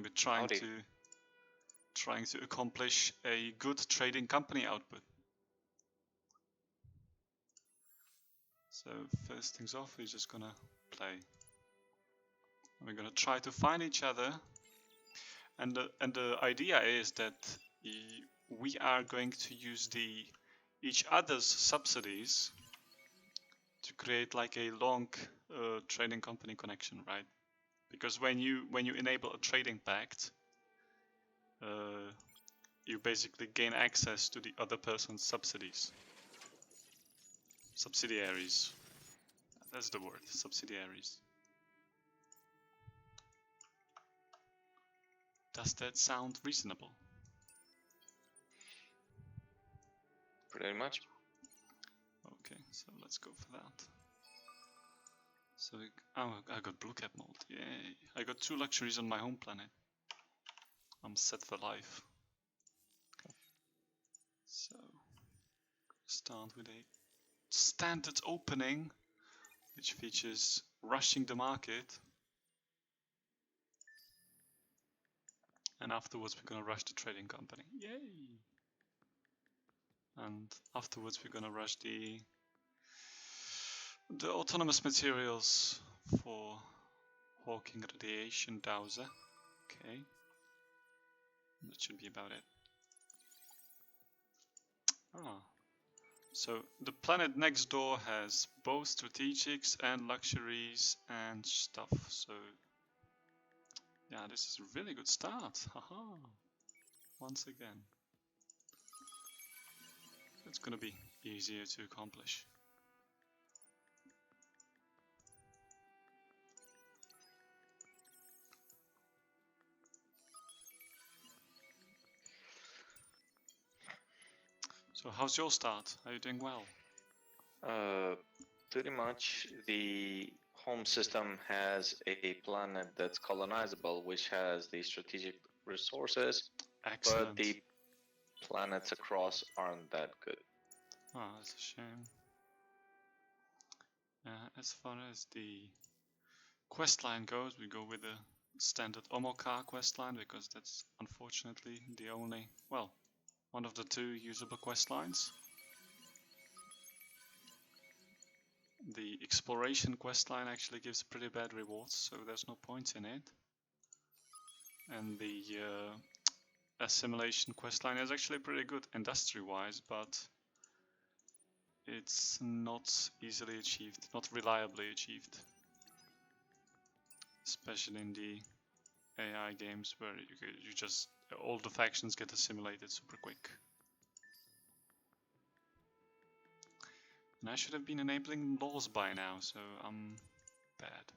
going to be trying to accomplish a good trading company output. So first things off, we're just gonna play. We're gonna try to find each other, and the idea is that we are going to use each other's subsidies to create like a long trading company connection, right? Because when you enable a trading pact, you basically gain access to the other person's subsidiaries. That's the word, subsidiaries. Does that sound reasonable? Pretty much. Okay, so let's go for that. So I got blue cap mold. Yay! I got 2 luxuries on my home planet. I'm set for life. So start with a standard opening, which features rushing the market, and afterwards we're gonna rush the trading company. Yay! And afterwards we're gonna rush the autonomous materials for Hawking radiation dowser. Okay, that should be about it. So the planet next door has both strategics and luxuries and stuff. So yeah, this is a really good start. Haha! Once again, it's gonna be easier to accomplish. So how's your start? Are you doing well? Pretty much. The home system has a planet that's colonizable, which has the strategic resources. Excellent. But the planets across aren't that good. Oh, that's a shame. As far as the questline goes, we go with the standard Omokar questline because that's unfortunately the only, well, one of the 2 usable questlines. The exploration questline actually gives pretty bad rewards, so there's no point in it. And the assimilation questline is actually pretty good industry-wise, but it's not easily achieved, not reliably achieved. Especially in the AI games where you just, all the factions get assimilated super quick. And I should have been enabling laws by now, so I'm bad.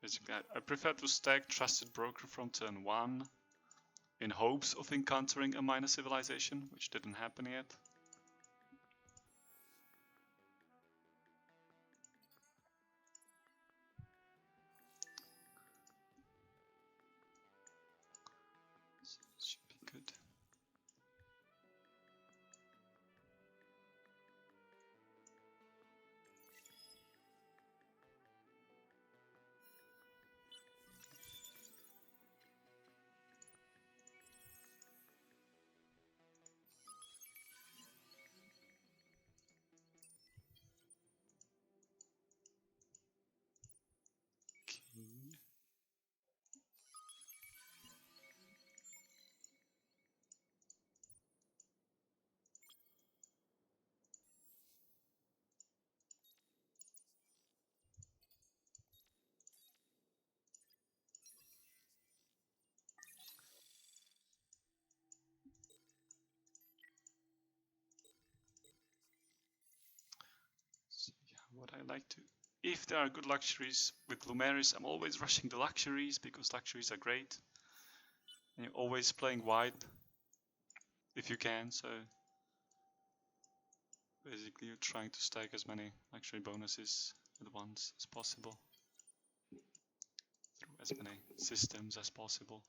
Basically, I prefer to stack Trusted Broker from turn 1 in hopes of encountering a minor civilization, which didn't happen yet. So it should be good. So yeah, what I like to, if there are good luxuries with Lumeris, I'm always rushing the luxuries because luxuries are great. And you're always playing wide if you can, so basically you're trying to stack as many luxury bonuses at once as possible through as many systems as possible.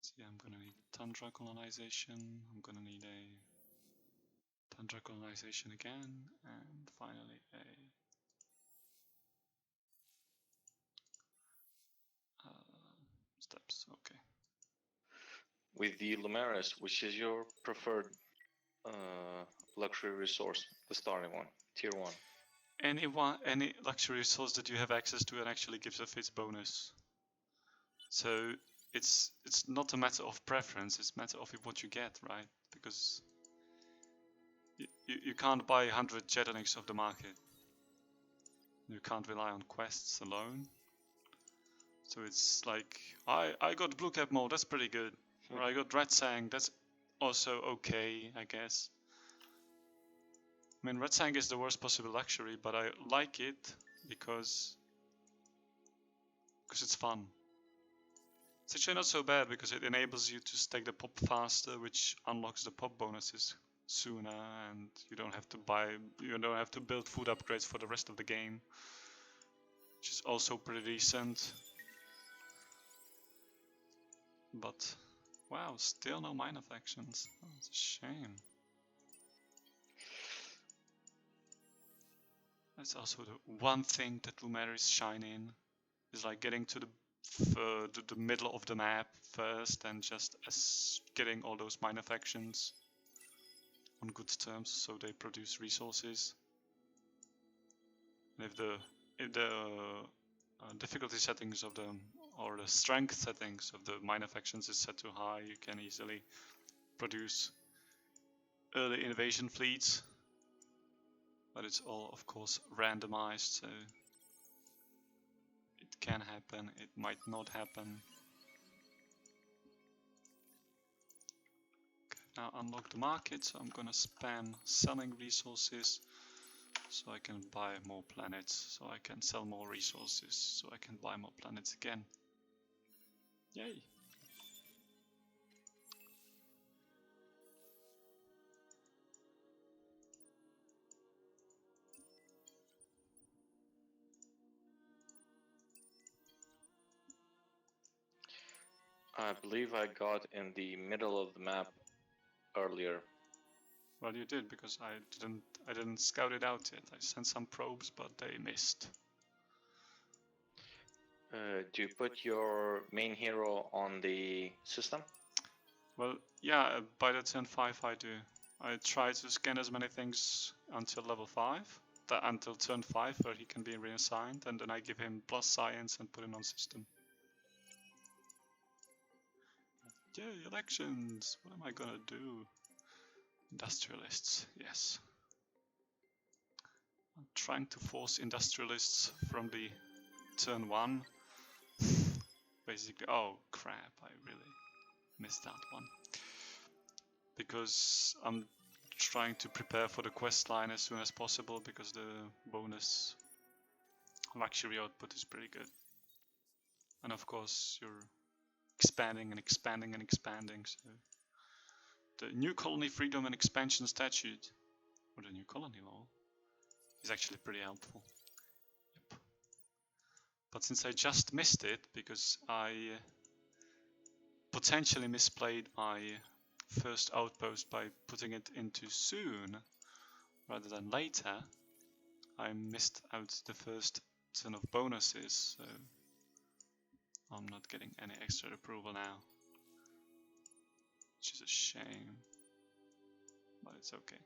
So yeah, I'm gonna need Tundra colonization, I'm gonna need a Tundra colonization again, and finally a Okay. With the Lumeris, which is your preferred luxury resource, the starting one, tier 1? Any luxury resource that you have access to and actually gives a its bonus. So it's not a matter of preference, it's a matter of what you get, right? Because you can't buy 100 jetonics off the market. You can't rely on quests alone. So it's like, I got blue cap mode, that's pretty good. Or I got red sang, that's also okay, I guess. I mean, red sang is the worst possible luxury, but I like it because it's fun. It's actually not so bad because it enables you to stack the pop faster, which unlocks the pop bonuses sooner, and you don't have to build food upgrades for the rest of the game, which is also pretty decent. But wow, still no minor factions. Oh, it's a shame. That's also the one thing that Lumeris shine in, is like getting to the middle of the map first and just getting all those minor factions on good terms, so they produce resources. And if the difficulty settings of them, or the strength settings of the minor factions is set too high, you can easily produce early invasion fleets. But it's all, of course, randomized, so it can happen, it might not happen. Okay, now unlock the market, so I'm gonna spam selling resources so I can buy more planets, so I can sell more resources, so I can buy more planets again. Yay! I believe I got in the middle of the map earlier. Well, you did, because I didn't scout it out yet. I sent some probes, but they missed. Do you put your main hero on the system? Well, yeah, by the turn 5 I do. I try to scan as many things until level 5, until turn 5 where he can be reassigned, and then I give him plus science and put him on system. Yay, elections! What am I gonna do? Industrialists, yes. I'm trying to force industrialists from the turn 1. Basically, oh crap, I really missed that one. Because I'm trying to prepare for the quest line as soon as possible, because the bonus luxury output is pretty good. And of course, you're expanding and expanding and expanding, so the new colony freedom and expansion statute, or the new colony law, is actually pretty helpful. Yep. But since I just missed it, because I potentially misplayed my first outpost by putting it into soon rather than later, I missed out the first ton of bonuses, so I'm not getting any extra approval now, which is a shame, but it's okay.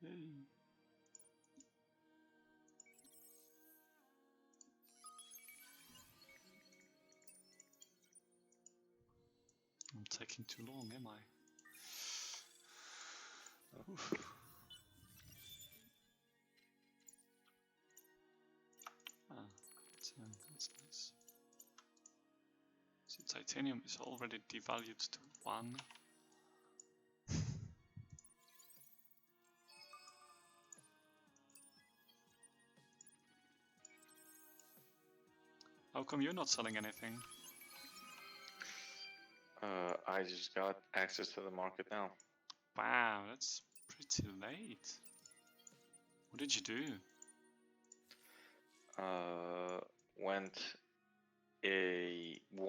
Yay. I'm taking too long, am I? Oof. Ah, that's nice. So titanium is already devalued to 1. How come you're not selling anything? I just got access to the market now. Wow, that's pretty late. What did you do? Went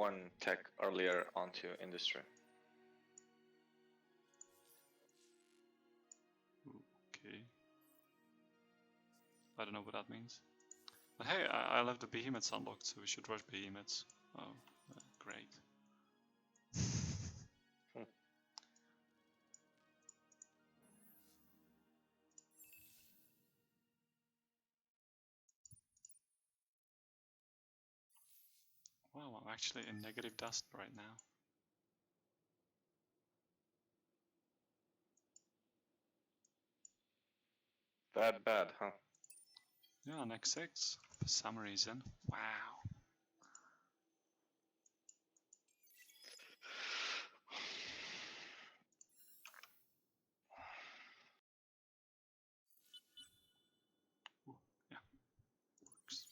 one tech earlier onto industry. Okay. I don't know what that means. But hey, I left the behemoths unlocked, so we should rush behemoths. Oh, great. Wow, I'm actually in negative dust right now. That bad, huh? Yeah, on X6 for some reason. Wow. Ooh, yeah, works.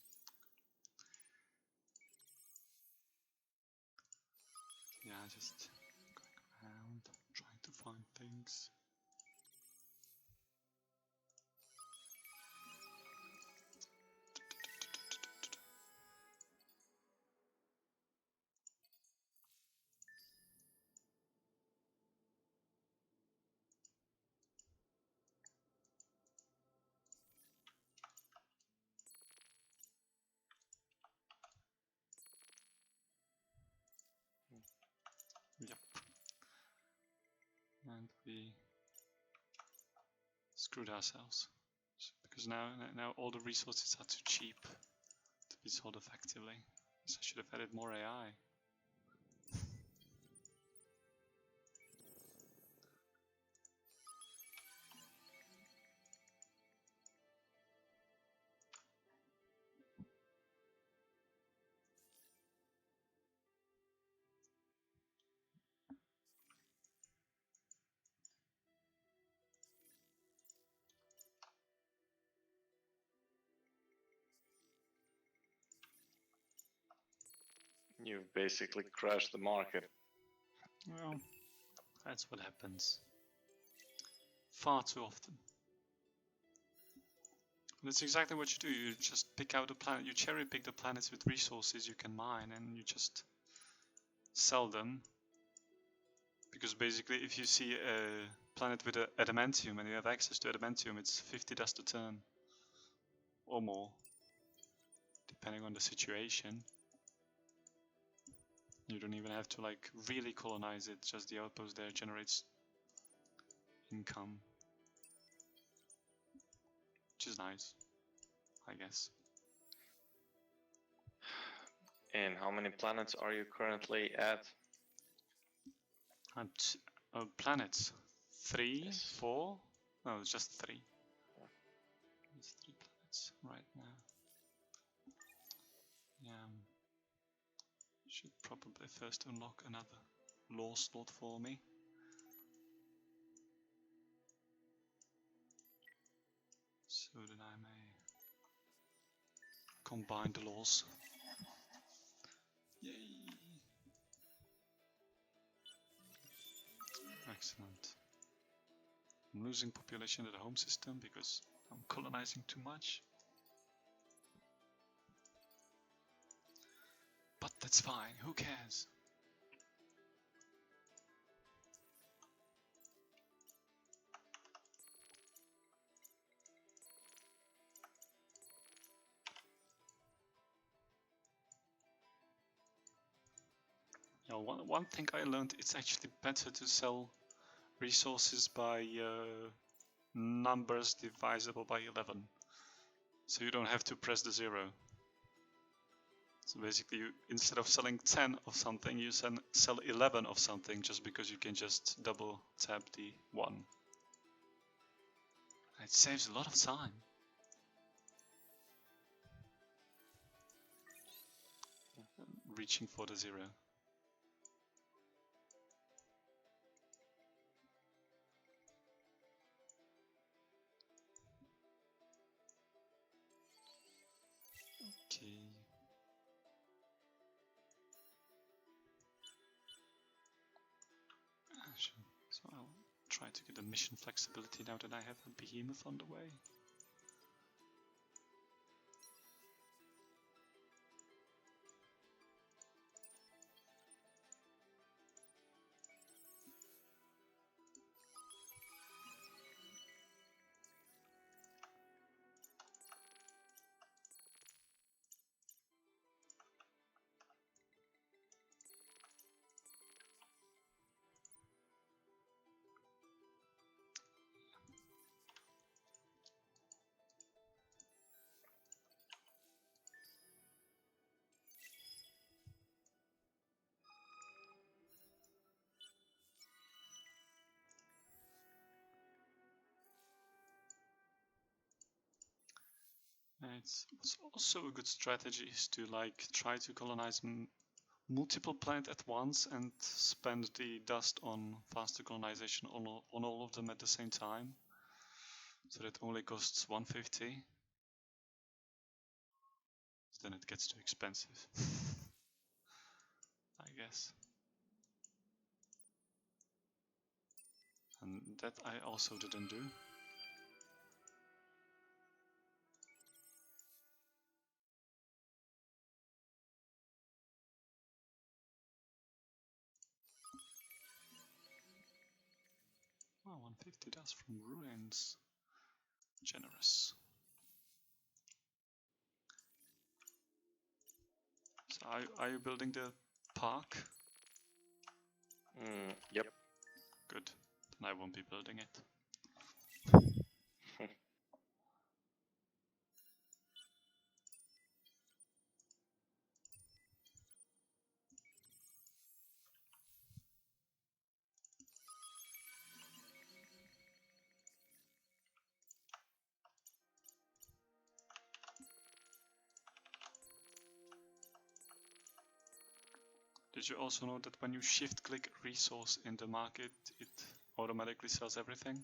Yeah, just going around, trying to find things. Yep. And we screwed ourselves. Because now all the resources are too cheap to be sold effectively. So I should have added more AI. You've basically crashed the market. Well, that's what happens. Far too often. And that's exactly what you do. You just pick out a planet, you cherry pick the planets with resources you can mine, and you just sell them. Because basically, if you see a planet with adamantium and you have access to adamantium, it's 50 dust a turn. Or more. Depending on the situation. You don't even have to like really colonize it, just the outpost there generates income. Which is nice, I guess. And how many planets are you currently at? And planets. 3, Yes. 4? No, it's just 3. Yeah. It's 3 planets right now. Yeah. Should probably first unlock another law slot for me. So that I may combine the laws. Yay! Excellent. I'm losing population in the home system because I'm colonizing too much. But that's fine, who cares? Yeah, one thing I learned, it's actually better to sell resources by numbers divisible by 11. So you don't have to press the 0. So basically, instead of selling 10 of something, you sell 11 of something just because you can just double tap the 1. It saves a lot of time. Reaching for the 0. Okay. So I'll try to get the mission flexibility now that I have a behemoth on the way. It's also a good strategy is to like try to colonize multiple planets at once and spend the dust on faster colonization on all of them at the same time. So that only costs 150. Then it gets too expensive. I guess. And that I also didn't do. Oh, 150 dust from ruins. Generous. So are you building the park? Yep. Good. Then I won't be building it. Did you also know that when you shift click a resource in the market, it automatically sells everything?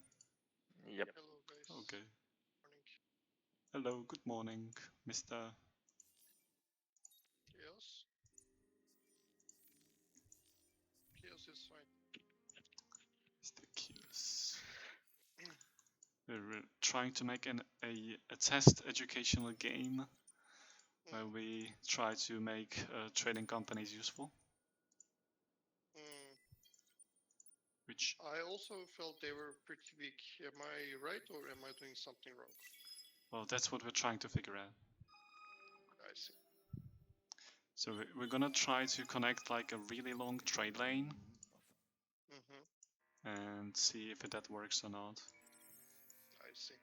Yep. Hello guys. Okay. Morning. Hello, good morning, Mr. Chaos. Chaos is fine. Mr. Qs. We're trying to make a test educational game where we try to make trading companies useful. Which I also felt they were pretty weak. Am I right or am I doing something wrong? well, that's what we're trying to figure out. I see. So we're gonna try to connect like a really long trade lane and see if that works or not. I see.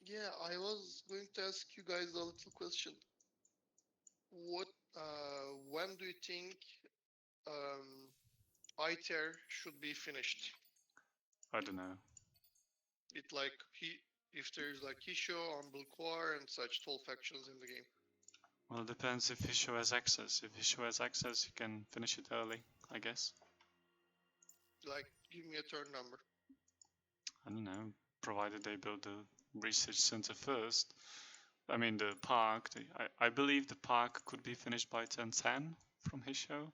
Yeah, I was going to ask you guys a little question. What, when do you think ITER should be finished? I don't know. It like if there's like Hisho, Umbilquar and such 12 factions in the game. Well, it depends if Hisho has access. If Hisho has access, you can finish it early, I guess. Like, give me a turn number. I don't know, provided they build the research center first. I mean, the park. I believe the park could be finished by 1010 from Hisho.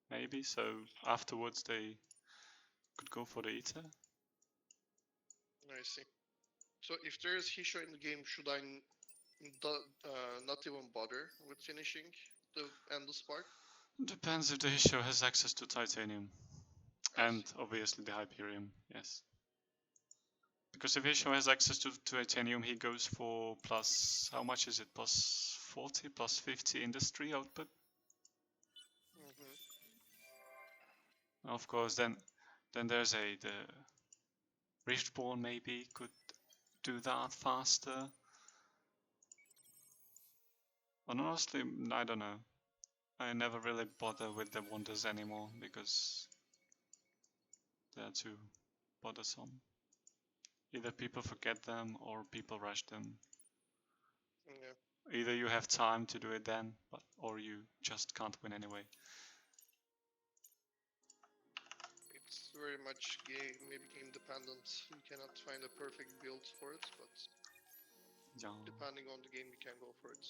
Maybe, so afterwards they could go for the Eater. I see. So if there is Hisho in the game, should I not even bother with finishing the Endless Spark? Depends if the Hisho has access to titanium. And obviously the Hyperium, yes. Because if Hisho has access to titanium, he goes for plus, how much is it? Plus 40, plus 50 industry output? Of course, then there's the Riftborn maybe could do that faster. And honestly, I don't know. I never really bother with the wonders anymore because they're too bothersome. Either people forget them or people rush them. Yeah. Either you have time to do it then, or you just can't win anyway. It's very much game dependent. You cannot find a perfect build for it, but yeah. Depending on the game, you can go for it.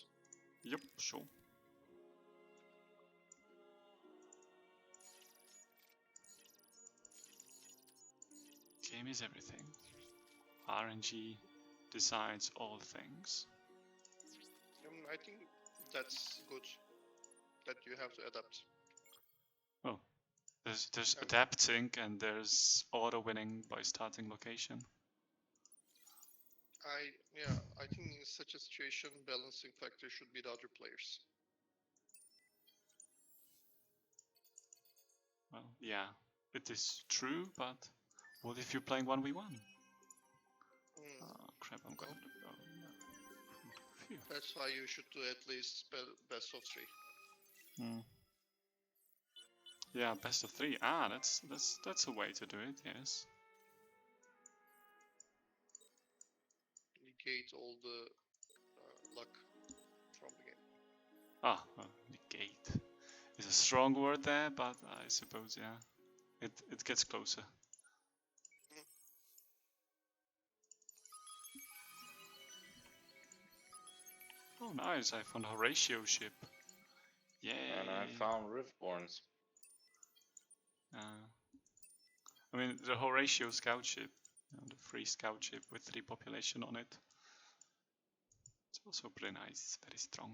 Yep, sure. Game is everything. RNG decides all things. I think that's good that you have to adapt. Oh, there's adapting and there's auto winning by starting location. I think in such a situation, balancing factor should be the other players. Well, yeah, it is true, but what if you're playing 1v1? Oh crap, I'm gonna do that. Phew. That's why you should do at least best of 3. Yeah, best of 3. Ah, that's a way to do it, yes. negate all the luck from the game. Ah, well, negate is a strong word there, but I suppose, yeah, it gets closer. Oh, nice! I found a Horatio ship. Yay! And I found Riftborns. I mean, the Horatio scout ship, the free scout ship with 3 population on it. It's also pretty nice, very strong.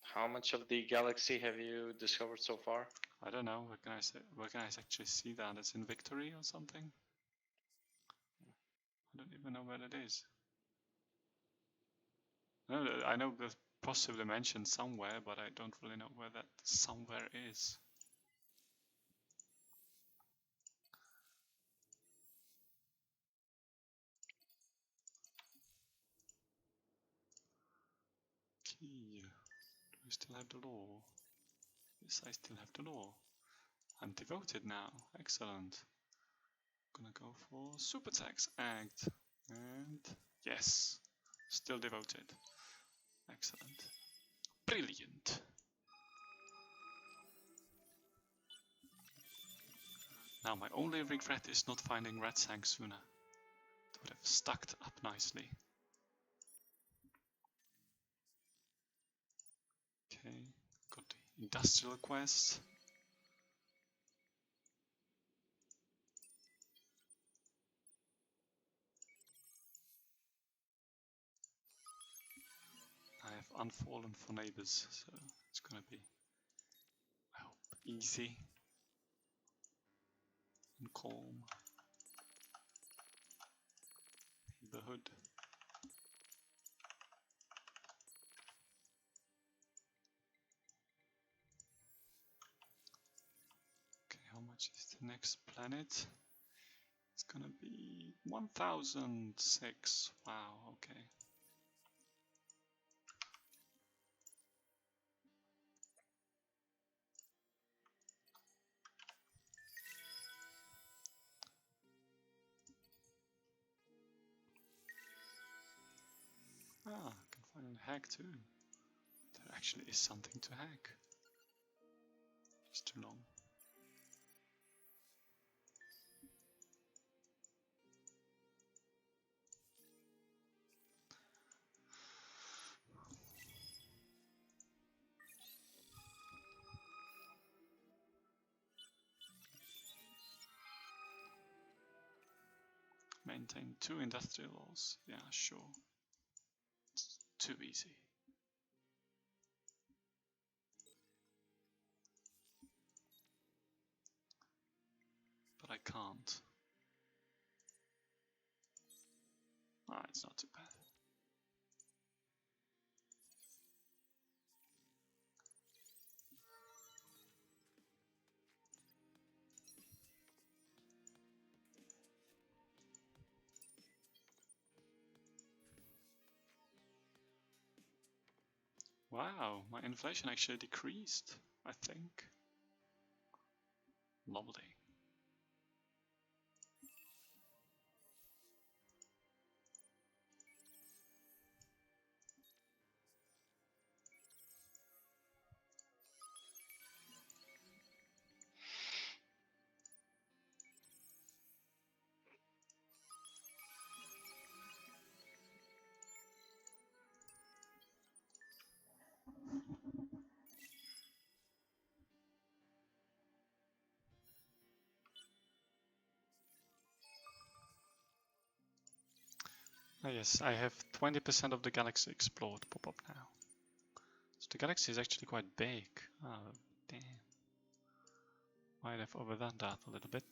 How much of the galaxy have you discovered so far? I don't know. Where can I say? Where can I actually see that? It's in Victory or something. I don't even know where it is. I know there's possibly mentioned somewhere, but I don't really know where that somewhere is. Key. Do I still have the law? Yes, I still have the law. I'm devoted now. Excellent. Gonna go for Super Tax Act. And yes, still devoted. Excellent. Brilliant. Now my only regret is not finding Ratsang sooner. It would have stacked up nicely. Okay, got the industrial quest. I have Unfallen for neighbors, so it's gonna be, I hope, easy and calm. Neighborhood. Okay, how much is the next planet? It's gonna be 1006. Wow, okay. Ah, I can find a hack too. There actually is something to hack. It's too long. Maintain 2 industrials. Yeah, sure. It's too easy. But I can't. Ah, it's not too bad. Wow, my inflation actually decreased, I think. Lovely. Ah yes, I have 20% of the galaxy explored pop up now. So the galaxy is actually quite big. Oh, damn. Might have overdone that a little bit.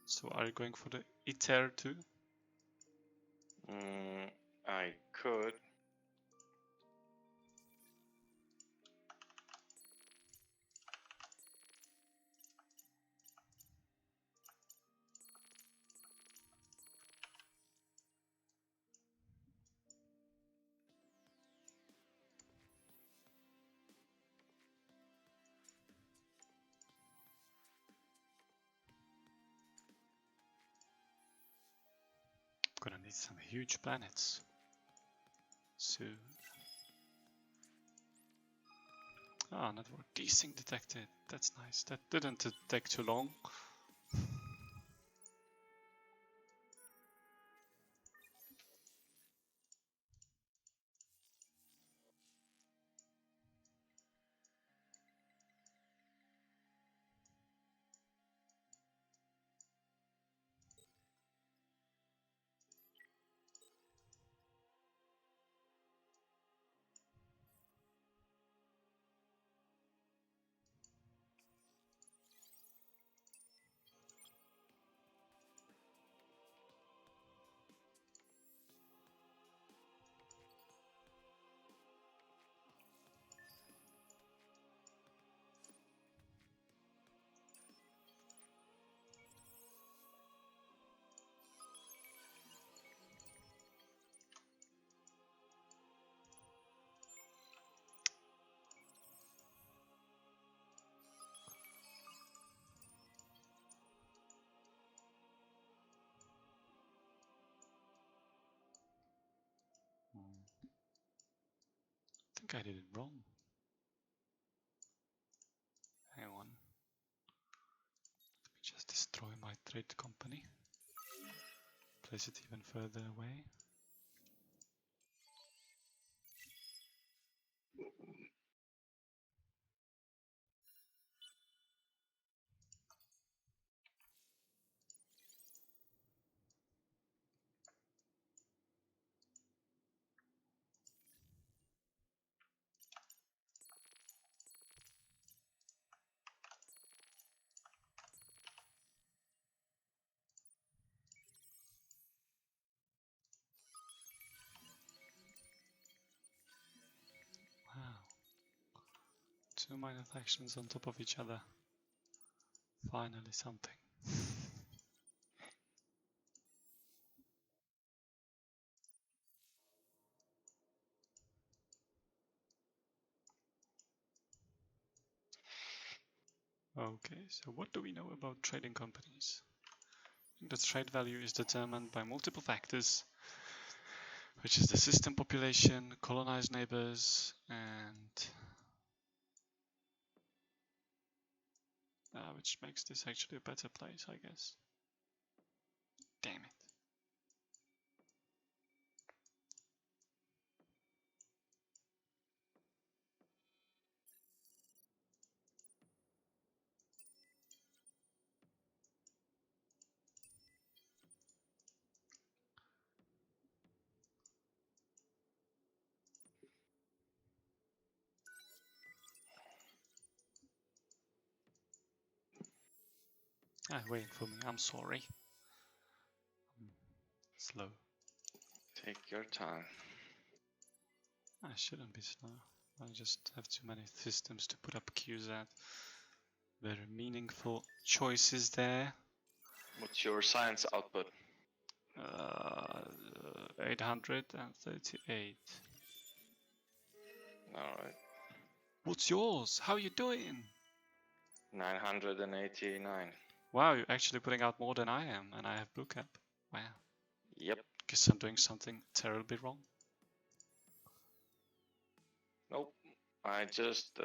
So are you going for the ITER too? I could. Gonna need some huge planets soon. Ah, network desync detected. That's nice. That didn't take too long. I think I did it wrong. Hang on. Let me just destroy my trade company. Place it even further away. Wow. 2 minor factions on top of each other. Finally something. Okay, so what do we know about trading companies? The trade value is determined by multiple factors, which is the system population, colonized neighbors, and which makes this actually a better place, I guess. Damn it. Wait for me, I'm sorry. Slow. Take your time. I shouldn't be slow. I just have too many systems to put up queues at. Very meaningful choices there. What's your science output? 838. Alright. What's yours? How are you doing? 989. Wow, you're actually putting out more than I am, and I have blue cap. Wow. Yep. Guess I'm doing something terribly wrong. Nope. I just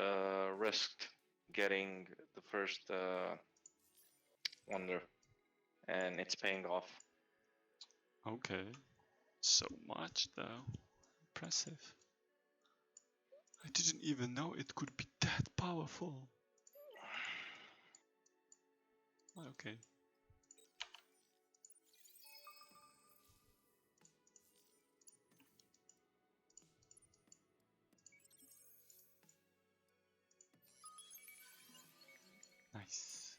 risked getting the first wonder, and it's paying off. Okay. So much, though. Impressive. I didn't even know it could be that powerful. Okay. Nice.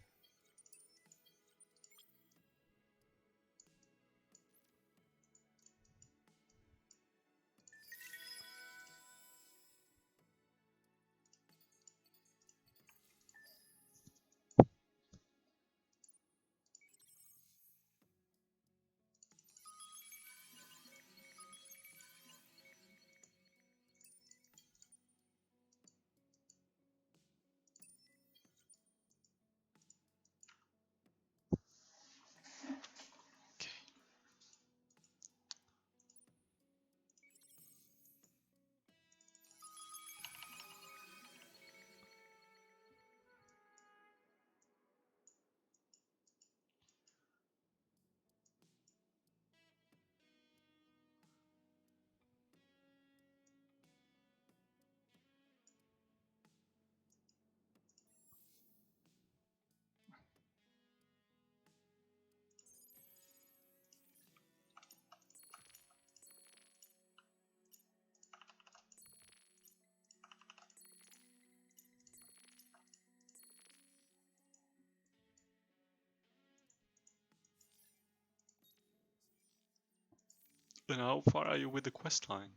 And how far are you with the quest line?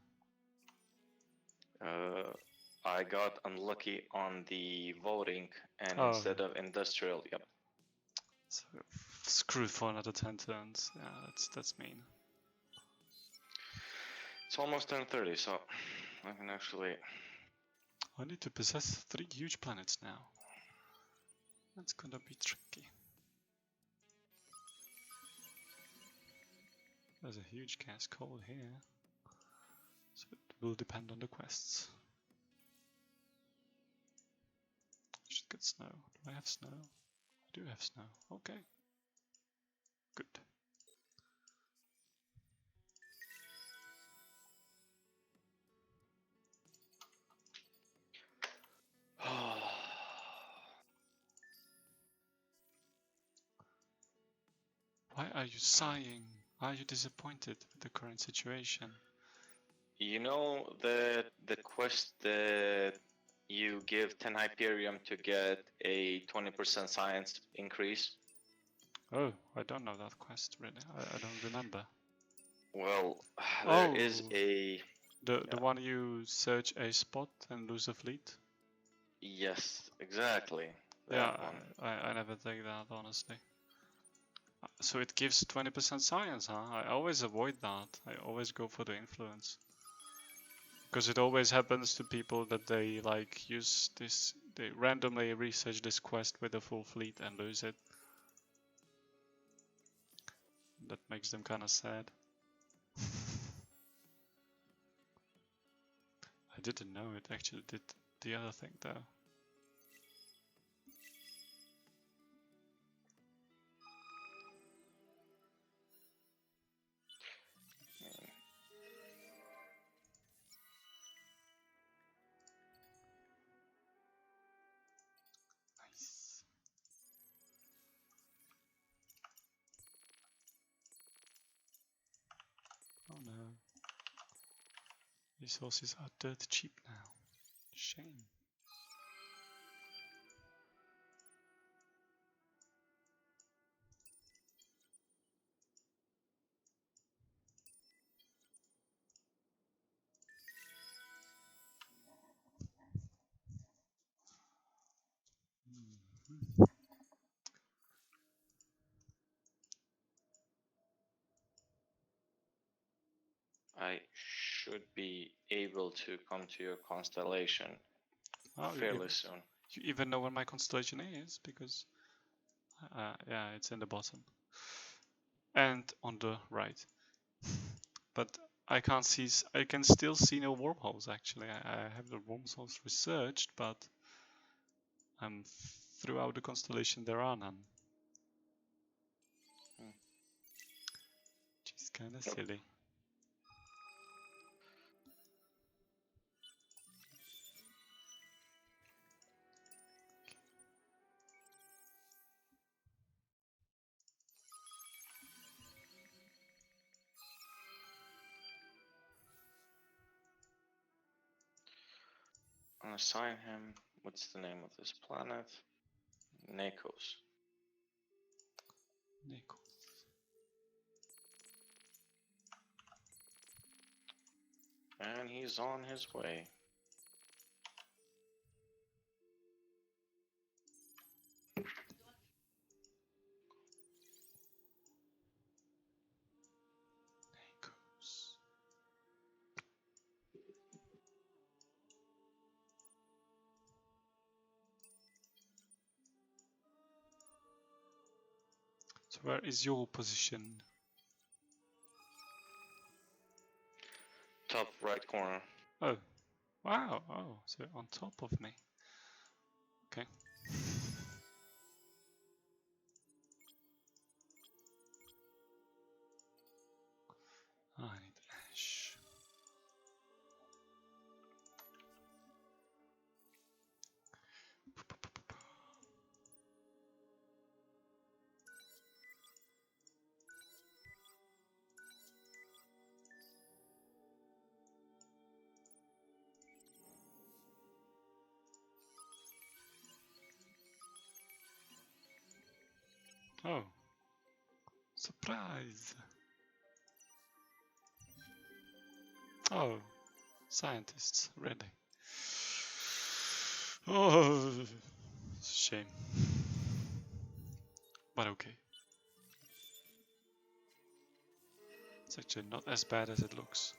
I got unlucky on the voting, and Oh, instead of industrial, yep. So screwed for another 10 turns. Yeah, that's mean. It's almost turn 30, so I can actually. I need to possess 3 huge planets now. That's gonna be tricky. There's a huge gas coal here, so it will depend on the quests. I should get snow. Do I have snow? I do have snow. Okay. Good. Why are you sighing? Are you disappointed with the current situation? You know the quest that you give 10 Hyperium to get a 20% science increase? Oh, I don't know that quest really. I don't remember. Well, there is Oh. a... The one you search a spot and lose a fleet? Yes, exactly. Yeah, That one. I never take that honestly. So it gives 20% science, huh? I always avoid that. I always go for the influence. Because it always happens to people that they like use this, they randomly research this quest with a full fleet and lose it. That makes them kind of sad. I didn't know it actually did the other thing though. Nice. Oh no. Resources are dirt cheap now. Shame. I should be able to come to your constellation Oh, fairly soon. you even know where my constellation is because yeah, it's in the bottom and on the right. But I can't see. I can still see no wormholes. Actually, I have the wormholes researched, but throughout the constellation there are none. Which is kind of silly. I'll assign him. What's the name of this planet? Nakos. Nico. And he's on his way. Nikos. So where is your position? Top right corner. Oh, wow! Oh, so on top of me. Okay. Oh, I need ash. Oh, surprise! Oh, scientists, really. Oh, it's a shame. But okay. It's actually not as bad as it looks.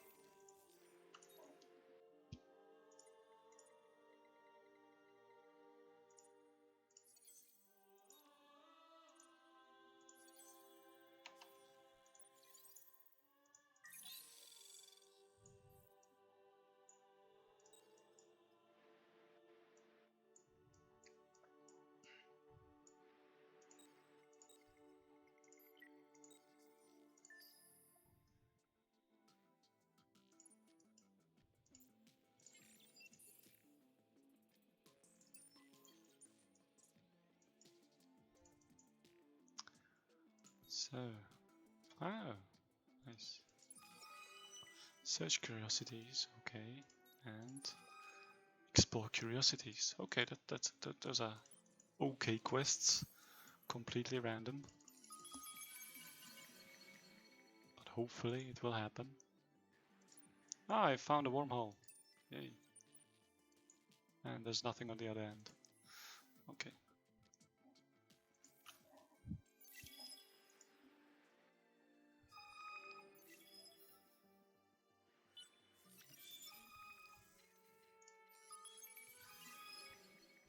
So, oh, nice. Search curiosities, okay, and explore curiosities. Okay, those are okay quests, completely random, but hopefully it will happen. Ah, I found a wormhole. Yay! And there's nothing on the other end. Okay.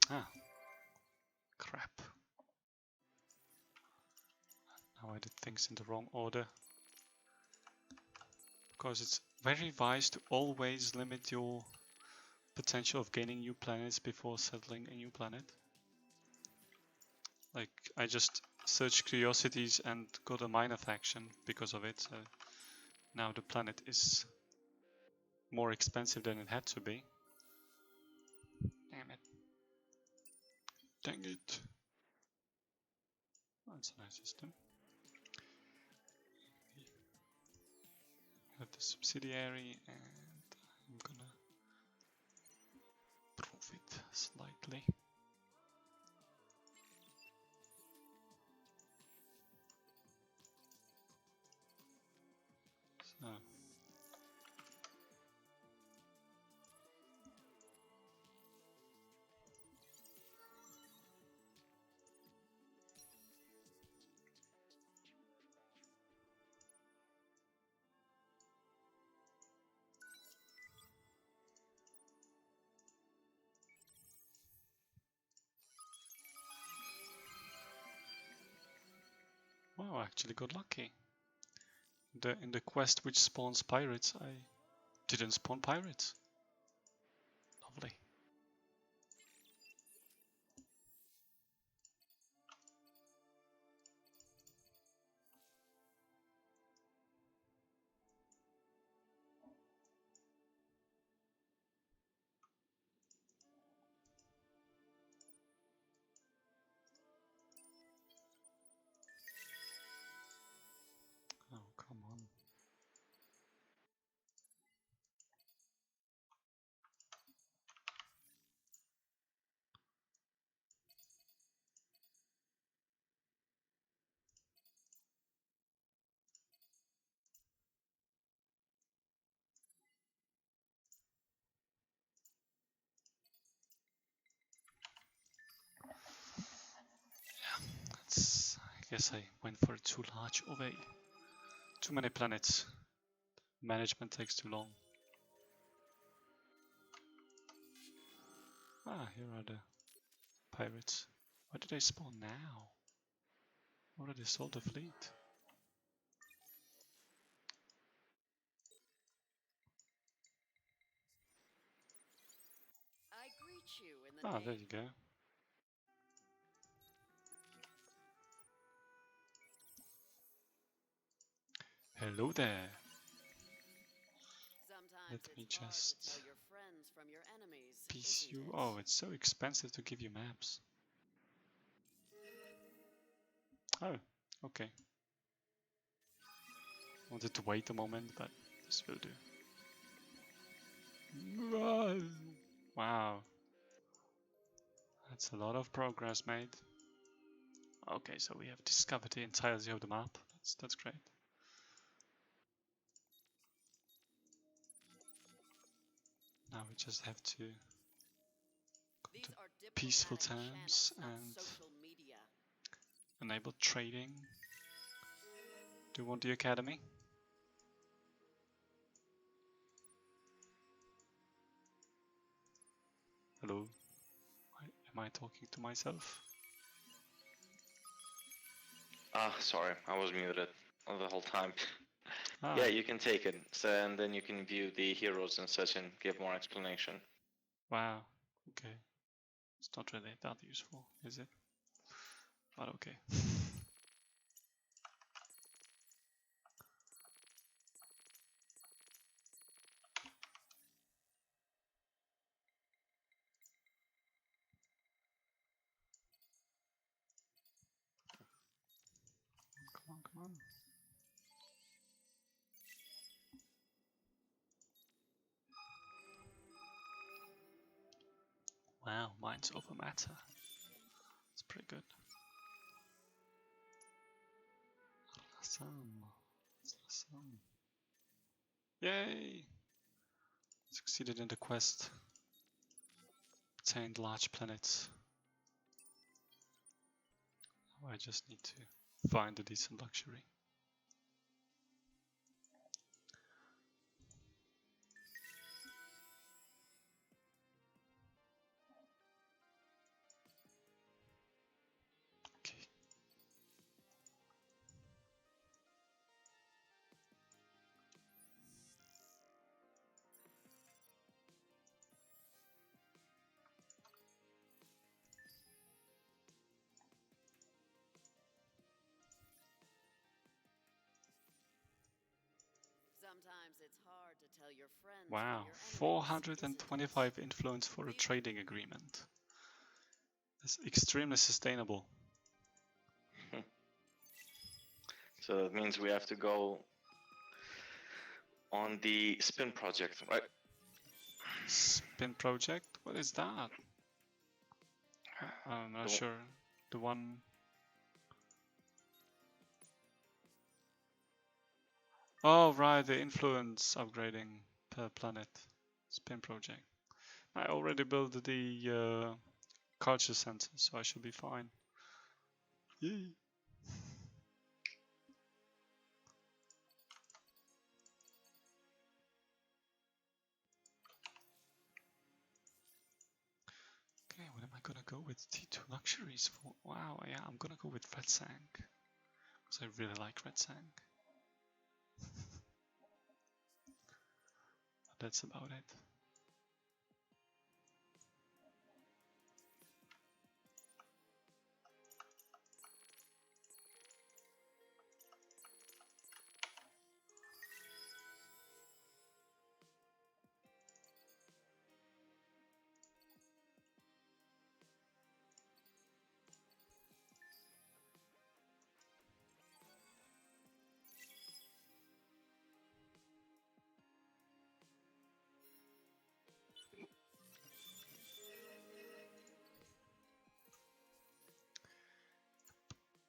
Ah, crap. Now I did things in the wrong order. Because it's very wise to always limit your potential of gaining new planets before settling a new planet. Like, I just searched curiosities and got a minor faction because of it. So now the planet is more expensive than it had to be. Damn it. Dang it. That's a nice system. Have the subsidiary, and I'm gonna prove it slightly. So. Wow, I actually got lucky. In the quest which spawns pirates, I didn't spawn pirates. Lovely. Oh, come on. I guess I went for too large of a... Too many planets. Management takes too long. Ah, here are the pirates. Why did they spawn now? Already sold the fleet. I greet you in the Ah, there name. you go. Hello there. Sometimes Let it's me hard to just tell your friends from your enemies. piece Isn't you. it? Oh, it's so expensive to give you maps. Oh, okay. Wanted to wait a moment, but this will do. Wow. That's a lot of progress made. Okay, so we have discovered the entirety of the map. That's great. Now we just have to go These to are peaceful diplomatic terms channels, not and social media. enable trading. Do you want the academy? Hello? Am I talking to myself? Ah, sorry, I was muted the whole time. Ah, Yeah, you can take it, so, and then you can view the heroes and such and give more explanation. wow. Okay. It's not really that useful, is it? But okay. Come on, come on. Wow, minds over matter. It's pretty good. Awesome. Awesome. Yay! Succeeded in the quest. Obtained large planets. Now I just need to find a decent luxury. Okay. Sometimes it's hard to tell your friends Wow, from your enemies, isn't it? 425 influence for a trading agreement. That's extremely sustainable. So it means we have to go on the spin project, right? Spin project? What is that? I'm not The- sure. The one... Oh, right, the influence upgrading per planet. Spin project. I already built the culture center, so I should be fine. Yay! Okay, what am I gonna go with? T2 luxuries for? Wow, yeah, I'm gonna go with Red Sang. Because I really like Red Sang. But that's about it.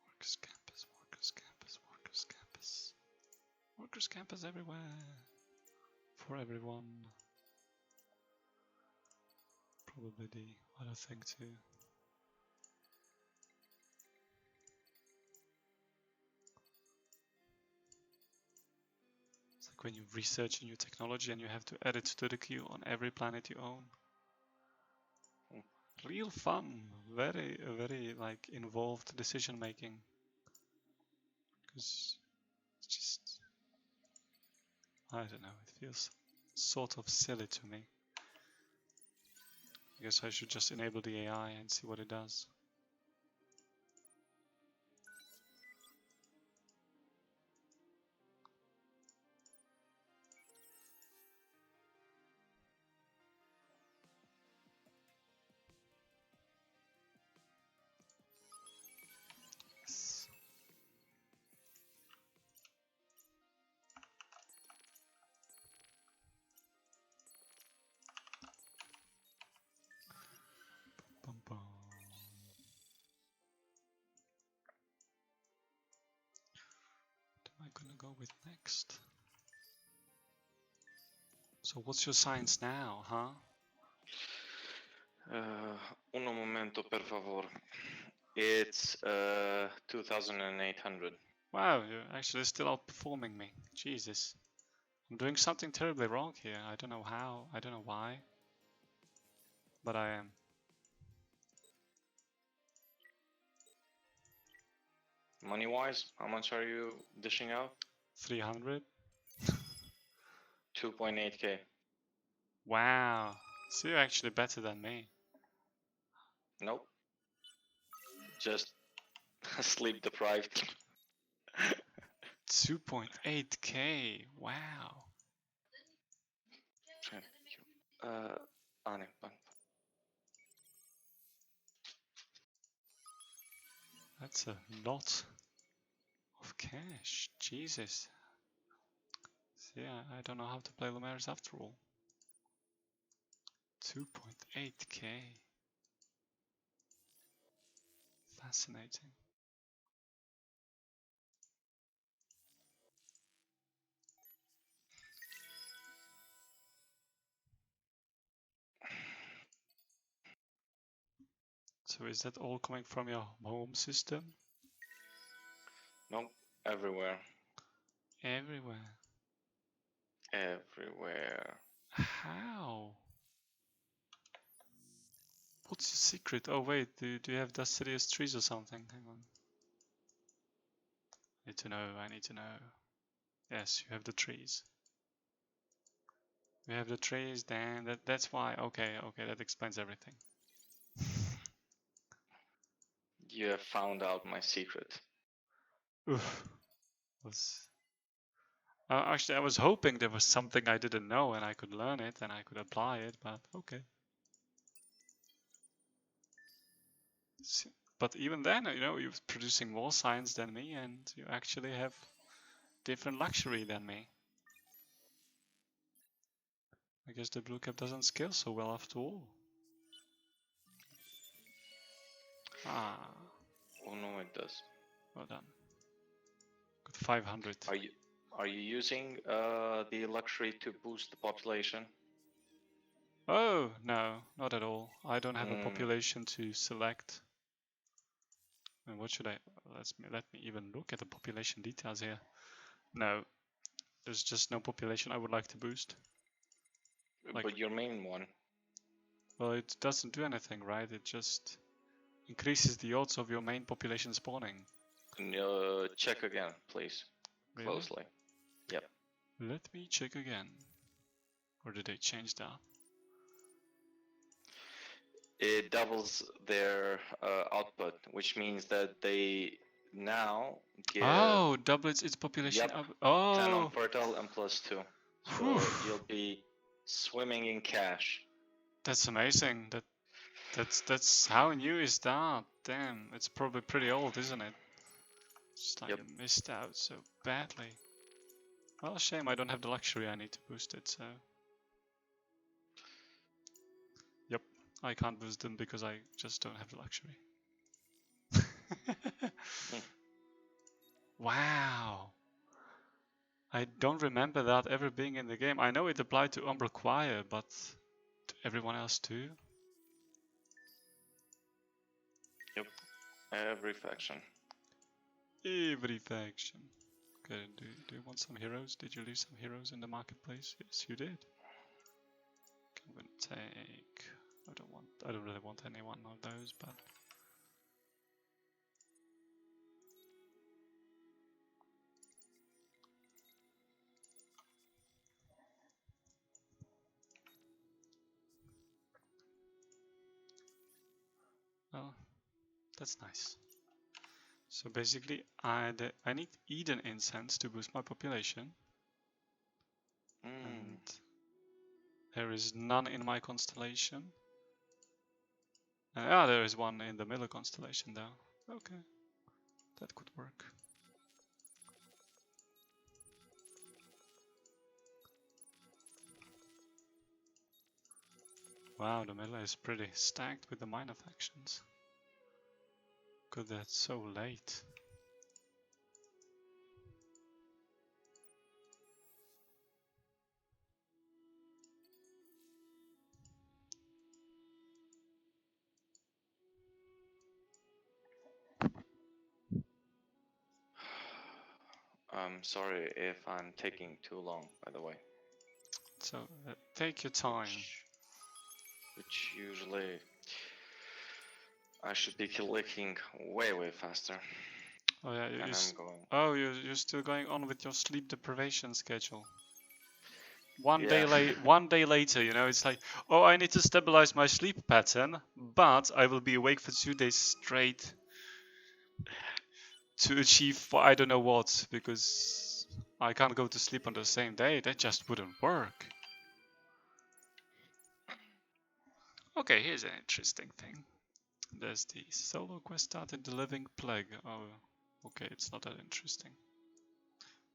Workers campus, workers campus, workers campus. Workers campus everywhere. For everyone. Probably the other thing too. It's like when you research a new technology and you have to add it to the queue on every planet you own. Real fun, very like involved decision making. Because it's just, I don't know, it feels sort of silly to me. I guess I should just enable the AI and see what it does. Yes. Bum, bum. What am I gonna go with next? So what's your science now, huh? Uno momento, per favor. It's 2,800. Wow, you're actually still outperforming me. Jesus. I'm doing something terribly wrong here. I don't know how, I don't know why. But I am. Money-wise, how much are you dishing out? 300? 2.8k. Wow. So you're actually better than me. Nope. Just sleep deprived. 2.8k. Wow. Ne, bak. That's a lot of cash. Jesus. See, I don't know how to play Lumeris after all. 2.8k. Fascinating. So is that all coming from your home system? Nope. Everywhere. Everywhere. Everywhere. How? What's your secret? Oh wait, do you have dust serious trees or something? Hang on. I need to know. Yes, you have the trees. You have the trees, then that's why. Okay, that explains everything. You have found out my secret. Oof. Actually, I was hoping there was something I didn't know and I could learn it and I could apply it, but okay. But even then, you're producing more science than me and you actually have different luxury than me. I guess the blue cap doesn't scale so well after all. Ah. Oh no, it does. Well done. Got 500. Are you using the luxury to boost the population? Oh, no, not at all. I don't have a population to select. And what should I... Let me even look at the population details here. No, there's just no population I would like to boost. But your main one. Well, it doesn't do anything, right? It just increases the odds of your main population spawning. Check again, please. Really? Closely. Yep. Let me check again. Or did they change that? It doubles their output, which means that they now give... Oh, doubles its population Yep. up. Oh! 10 on fertile and +2. So Whew. you'll be swimming in cash. That's amazing. That's how new is that? Damn, it's probably pretty old, isn't it? Just like Yep. you missed out so badly. Well, shame I don't have the luxury. I need to boost it. So, yep, I can't boost them because I just don't have the luxury. Wow. I don't remember that ever being in the game. I know it applied to Umbral Choir, but to everyone else too? Yep. Every faction. Every faction. Okay, do you want some heroes? Did you leave some heroes in the marketplace? Yes, you did. Okay, I'm gonna take... I don't really want any one of those, but... Well, that's nice. So basically, I need Eden incense to boost my population. And there is none in my constellation. There is one in the Miller constellation though. Okay, that could work. Wow, the Miller is pretty stacked with the minor factions. Good, that's so late. I'm sorry if I'm taking too long, by the way. So take your time. Which usually I should be clicking way faster. Oh yeah, And I'm going. oh, you're still going on with your sleep deprivation schedule. One Yeah. day later, you know, it's like, oh, I need to stabilize my sleep pattern, but I will be awake for 2 days straight to achieve I don't know what, because I can't go to sleep on the same day. That just wouldn't work. Okay, here's an interesting thing. There's the solo quest started the living plague. Oh, okay, it's not that interesting.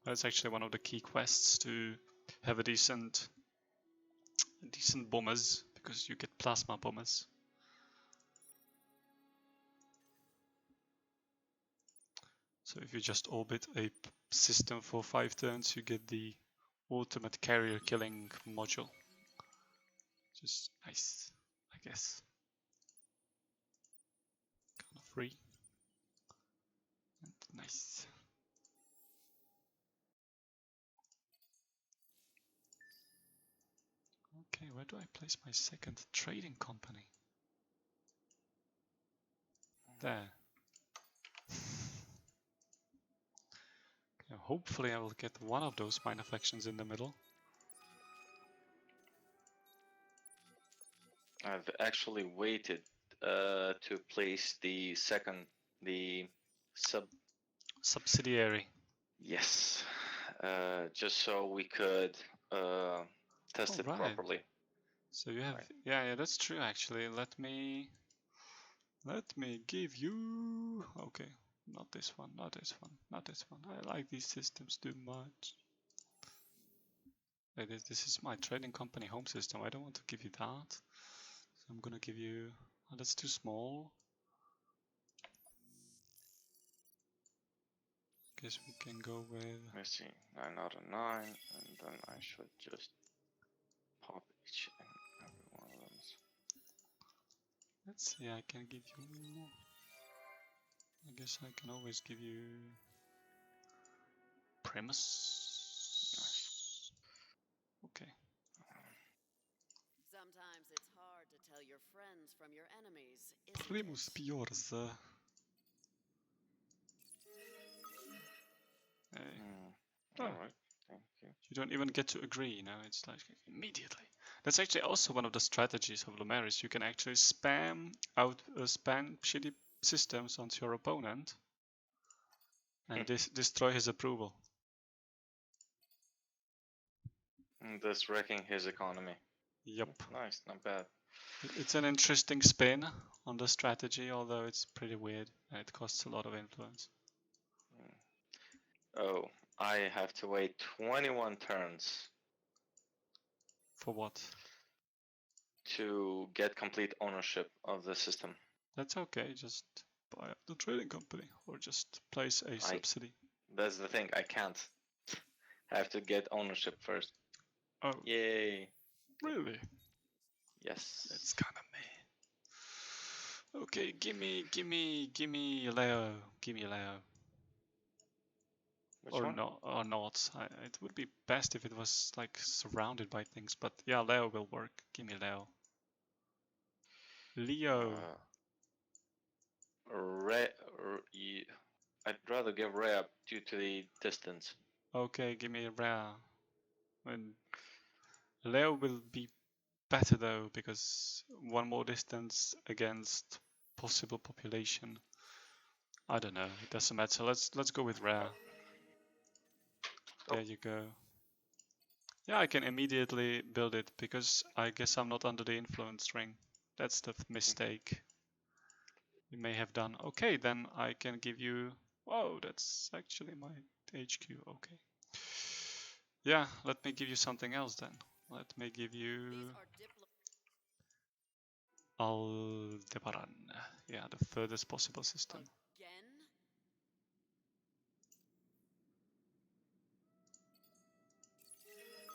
That's actually one of the key quests to have a decent bombers, because you get plasma bombers. So if you just orbit a system for 5 turns, you get the ultimate carrier killing module. Which is nice, I guess. Kind of free. And nice. Okay, where do I place my second trading company? There. Okay, hopefully I will get one of those minor factions in the middle. I've actually waited to place the Subsidiary. Yes, just so we could test it Alright. properly. So you have, Right. yeah, that's true actually. Let me give you, okay, not this one, not this one, not this one. I like these systems too much. This is my trading company home system. I don't want to give you that. So I'm gonna give you, oh, that's too small. Guess we can go with, Let's see, 9 out of 9, and then I should just pop each and every one of them. let's see, I can give you, I guess I can always give you premise. Nice. Okay. Sometimes it's hard to tell your friends from your enemies, isn't Primus it? piors. Oh. Alright, thank you. You don't even get to agree, you know, it's like immediately. That's actually also one of the strategies of Lumeris. You can actually spam shitty systems onto your opponent and destroy his approval. Thus wrecking his economy. Yep. Nice, not bad. It's an interesting spin on the strategy, although it's pretty weird and it costs a lot of influence. Oh, I have to wait 21 turns For what? to get complete ownership of the system. That's okay, just buy up the trading company or just place a subsidy. That's the thing, I can't. I have to get ownership first. Oh. Yay. Really? Yes. That's kind of meh. Okay, gimme Leo. Gimme Leo. Which or one? not, or not. It would be best if it was like surrounded by things, but yeah, Leo will work. Gimme Leo. Leo. I'd rather give Rhea due to the distance. Okay, gimme Rhea. And Leo will be better though, because one more distance against possible population. I don't know. It doesn't matter. Let's go with Rhea. There you go. Yeah, I can immediately build it because I guess I'm not under the influence ring. That's the mistake we may have done. Okay, then I can give you... Whoa, that's actually my HQ. Okay. Yeah, let me give you something else then. Let me give you... Aldebaran. Yeah, the furthest possible system. Again?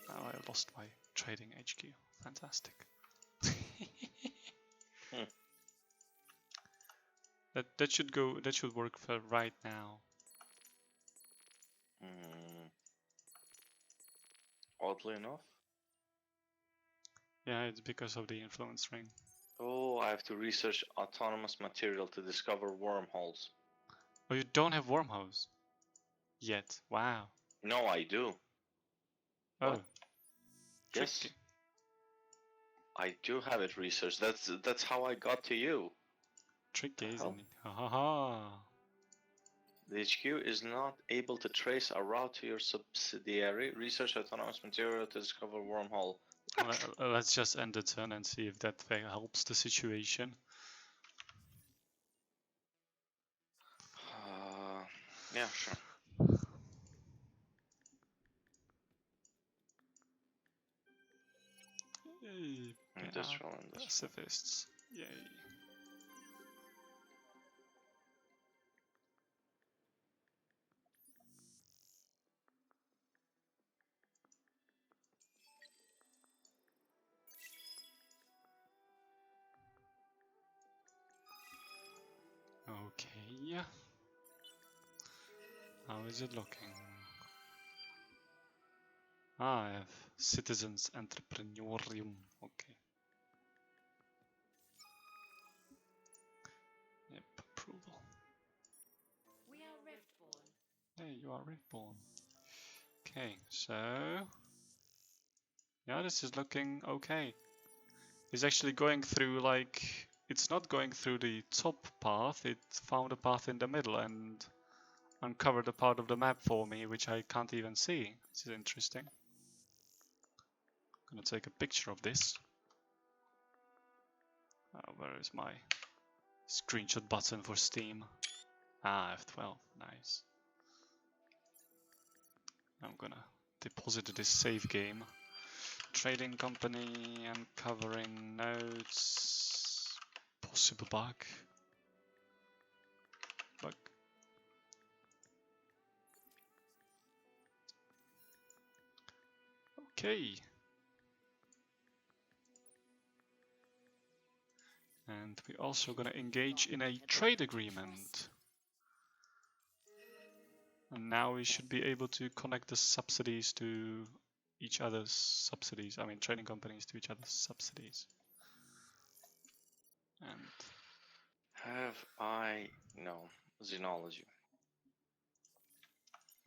Now I lost my trading HQ. Fantastic. That should work for right now. oddly enough. Yeah, it's because of the influence ring. Oh, I have to research autonomous material to discover wormholes. Oh, you don't have wormholes yet. Wow. No, I do. Oh, What? Yes, tricky. I do have it researched. That's how I got to you. Tricky, The isn't hell? it? Ha ha ha. The HQ is not able to trace a route to your subsidiary. Research autonomous material to discover wormhole. Let's just end the turn and see if that helps the situation. Yeah, sure. Yay, Industrial. pacifists. Yay. Okay. How is it looking? I have citizens entrepreneurium. Okay. Yep, approval. We are Riftborn. Hey, you are reborn. Okay, so yeah, this is looking okay. It's actually going through like it's not going through the top path. It found a path in the middle and uncovered a part of the map for me, which I can't even see. This is interesting. I'm gonna take a picture of this. Where is my screenshot button for Steam? Ah, F12. Nice. I'm gonna deposit this save game. Trading company, uncovering notes. Possible bug. Bug. Okay. And we're also gonna engage in a trade agreement. And now we should be able to connect the subsidies to each other's subsidies. I mean, trading companies to each other's subsidies. And Have I... No. Xenology.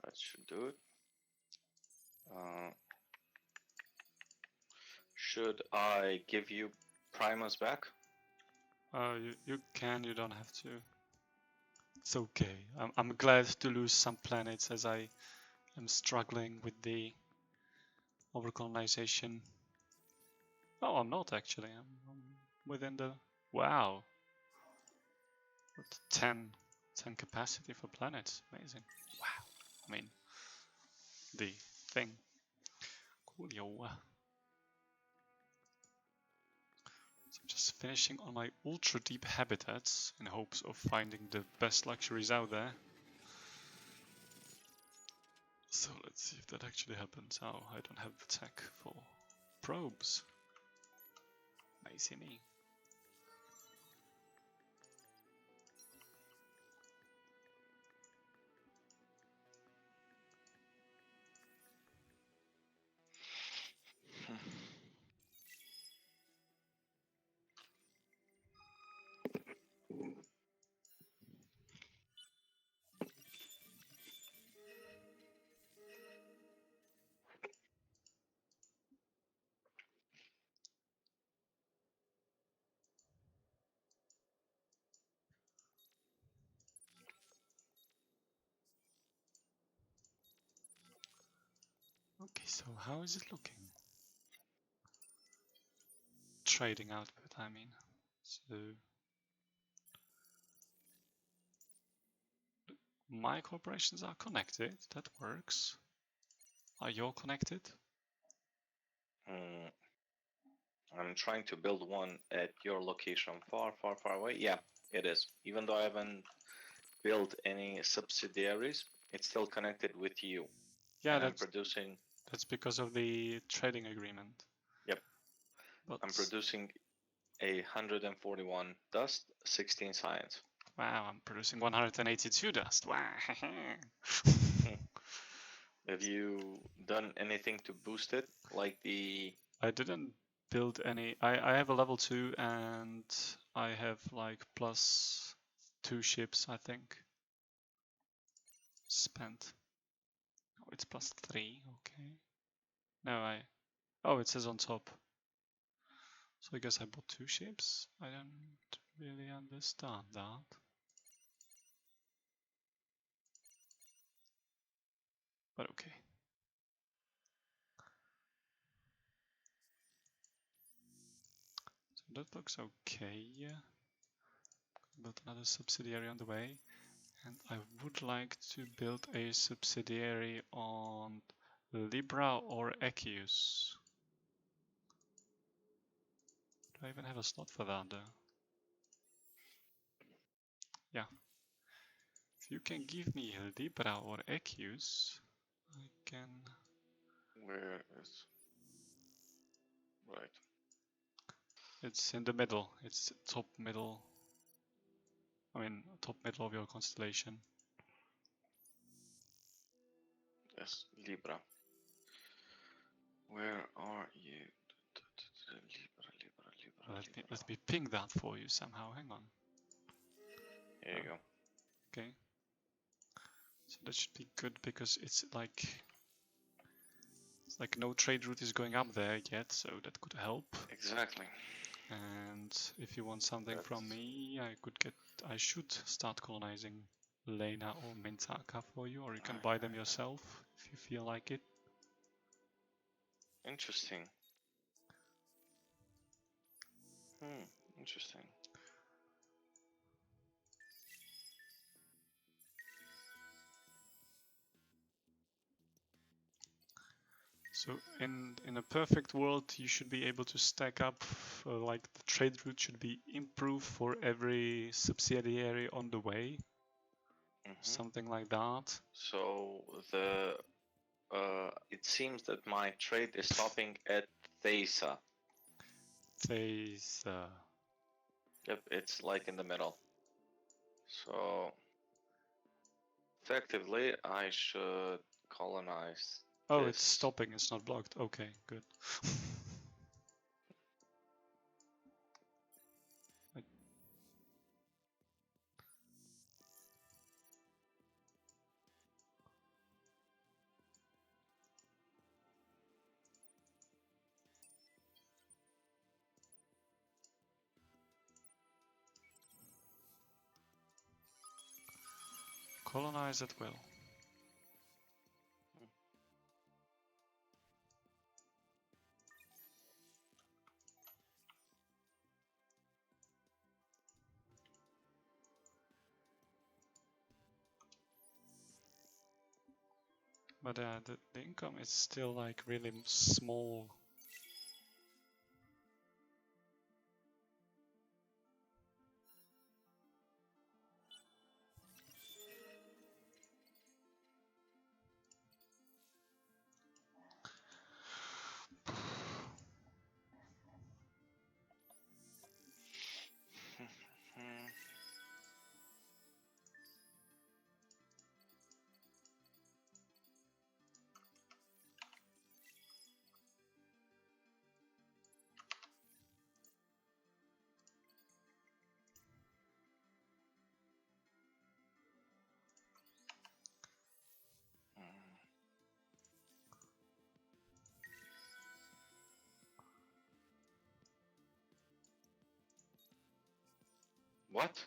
That should do it. Should I give you Primus back? you can, you don't have to. It's okay. I'm glad to lose some planets as I am struggling with the overcolonization. Oh, I'm not actually. I'm within the... Wow. With 10 capacity for planets. Amazing. Wow. I mean, the thing. Coolio. So just finishing on my ultra deep habitats in hopes of finding the best luxuries out there. So let's see if that actually happens. Oh, I don't have the tech for probes. Lazy me. Okay, so how is it looking? Trading output, I mean. So my corporations are connected. That works. Are you all connected? I'm trying to build one at your location far, far, far away. Yeah, it is. Even though I haven't built any subsidiaries, it's still connected with you. Yeah, and I'm producing... that's because of the trading agreement. Yep. But I'm producing 141 dust, 16 science. wow, I'm producing 182 dust. Wow. Have you done anything to boost it? Like the... I didn't build any. I have a level 2 and I have like +2 ships, I think. Spent. Oh, it's +3, okay. No, oh, it says on top. So I guess I bought 2 ships? I don't really understand that. But okay. So that looks okay. Build another subsidiary on the way. And I would like to build a subsidiary on Libra or Echius. Do I even have a slot for that though? Yeah. If you can give me Libra or Echius, I can... Where is... Right. It's in the middle. It's top middle. I mean, top middle of your constellation. Yes, Libra. Where are you? Libra, Libra, Libra, Let Libra. me ping that for you somehow. Hang on. Here you go. Okay. So that should be good because it's like no trade route is going up there yet, so that could help. Exactly. And if you want something from That's... me, I should start colonizing Lena or Mintaka for you, or you can buy them yourself if you feel like it. Interesting. Interesting. So in a perfect world, you should be able to stack up, like the trade route should be improved for every subsidiary on the way, something like that. So the it seems that my trade is stopping at Thesa. There's Yep, it's like in the middle. So effectively, I should colonize. oh, this. it's stopping. It's not blocked. Okay, good. Colonize at will. But the income is still like really small. What?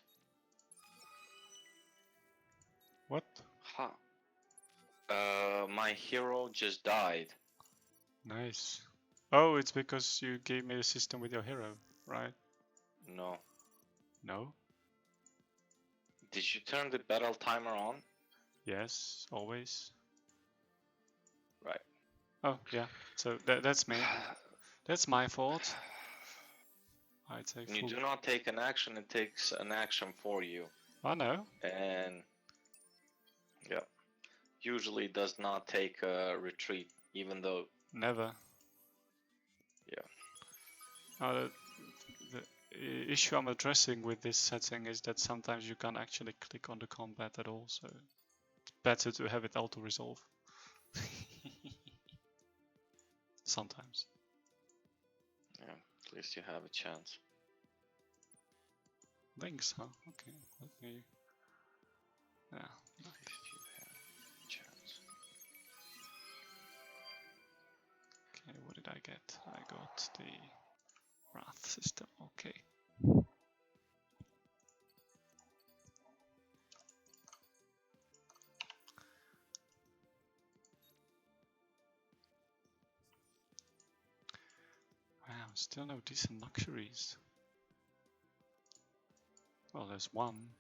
What? Huh. My hero just died. Nice. Oh, it's because you gave me a system with your hero, right? No. No? Did you turn the battle timer on? Yes, always. Right. Oh, yeah. So that's me. That's my fault. I take When you full... do not take an action, it takes an action for you. I know. And yeah, usually does not take a retreat, even though... Never. Yeah. The issue I'm addressing with this setting is that sometimes you can't actually click on the combat at all, so it's better to have it auto-resolve. Sometimes. Yeah, at least you have a chance. Links, huh? Okay, let me. Yeah. If you have a chance. Okay, what did I get? I got the Wrath system. Okay. Wow, still no decent luxuries. Well, there's one.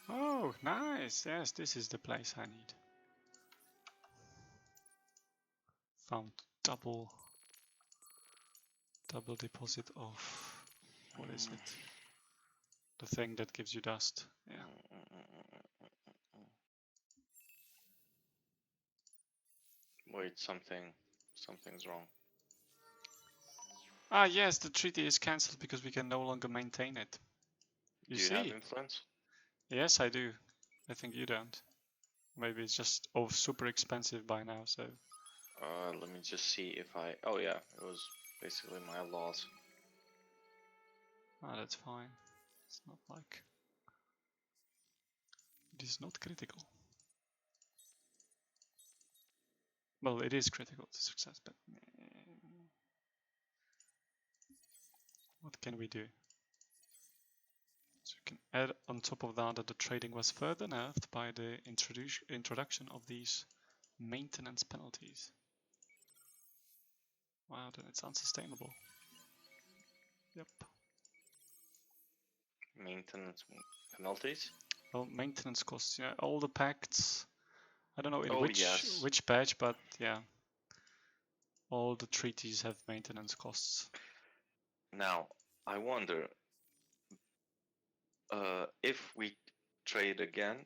Oh, nice. Yes, this is the place I need. Found double deposit of, what is it? The thing that gives you dust. Yeah. Wait, something's wrong. Ah, yes, the treaty is cancelled because we can no longer maintain it. You Do you have see? influence? Yes, I do. I think you don't. Maybe it's just super expensive by now, so. Let me just see if I. Oh yeah, it was basically my laws. Ah, that's fine. It's not like. It is not critical. Well, it is critical to success, but. What can we do? So we can add on top of that the trading was further nerfed by the introduction of these maintenance penalties. Wow, then it's unsustainable. Yep. Maintenance penalties? Well, maintenance costs, yeah, all the pacts. I don't know in Oh, which yes. patch, but yeah. All the treaties have maintenance costs. Now, I wonder if we trade again,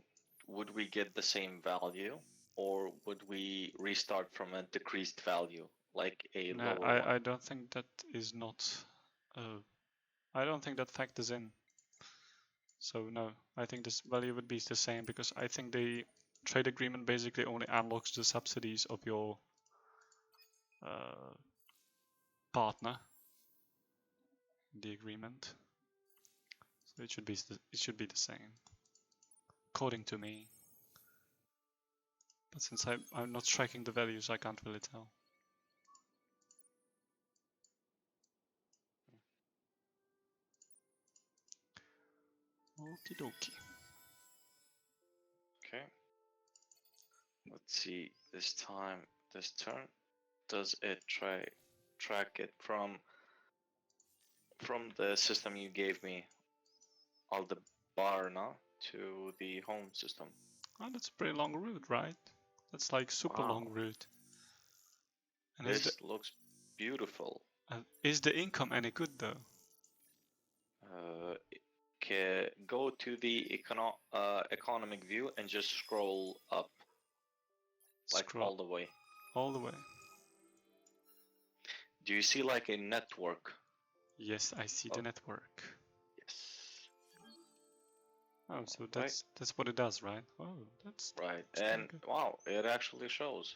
would we get the same value, or would we restart from a decreased value, like a No, lower one? I don't think that is not. I don't think that factors in. So no, I think this value would be the same because I think the trade agreement basically only unlocks the subsidies of your partner in the agreement. So it should be the same, according to me. But since I'm not tracking the values, I can't really tell. Okie dokie. Okay. Let's see. This turn, does it track it from the system you gave me, Aldebarna, to the home system? Oh, that's a pretty long route, right? That's like super Wow. long route. And This looks beautiful. Is the income any good though? Go to the economic view and just scroll up, like Scroll all the way. all the way. Do you see like a network? Yes, I see the network. Yes. Oh, so that's what it does, right? Oh, that's right. that's And good. wow, it actually shows.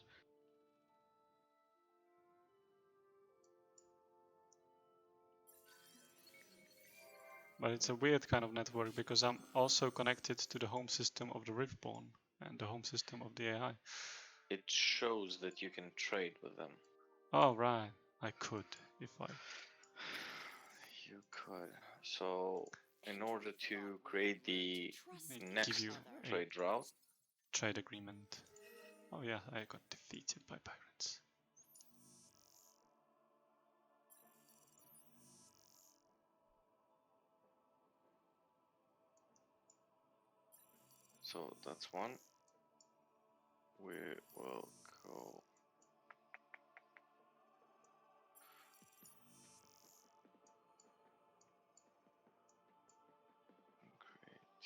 But it's a weird kind of network because I'm also connected to the home system of the Riftborn and the home system of the AI. It shows that you can trade with them. Oh, right. I could if I. You could. So, in order to create the next trade route, trade agreement. Oh yeah, I got defeated by pirates. so that's one. We will go.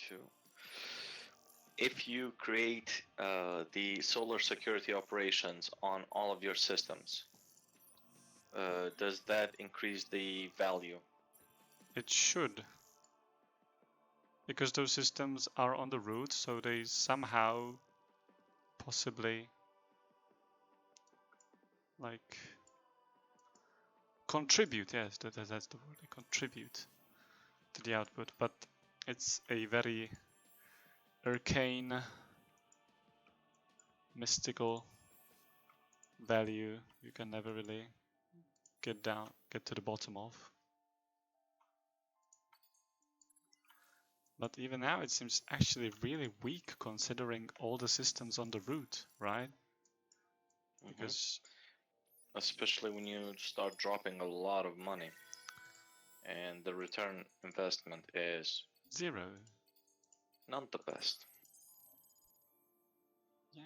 2. If you create the solar security operations on all of your systems, does that increase the value? It should. Because those systems are on the route, so they somehow possibly like contribute. Yes, that's the word. They contribute to the output, but it's a very arcane, mystical value you can never really get to the bottom of. But even now it seems actually really weak considering all the systems on the route, right? Because especially when you start dropping a lot of money and the return investment is 0. not the best. Yeah.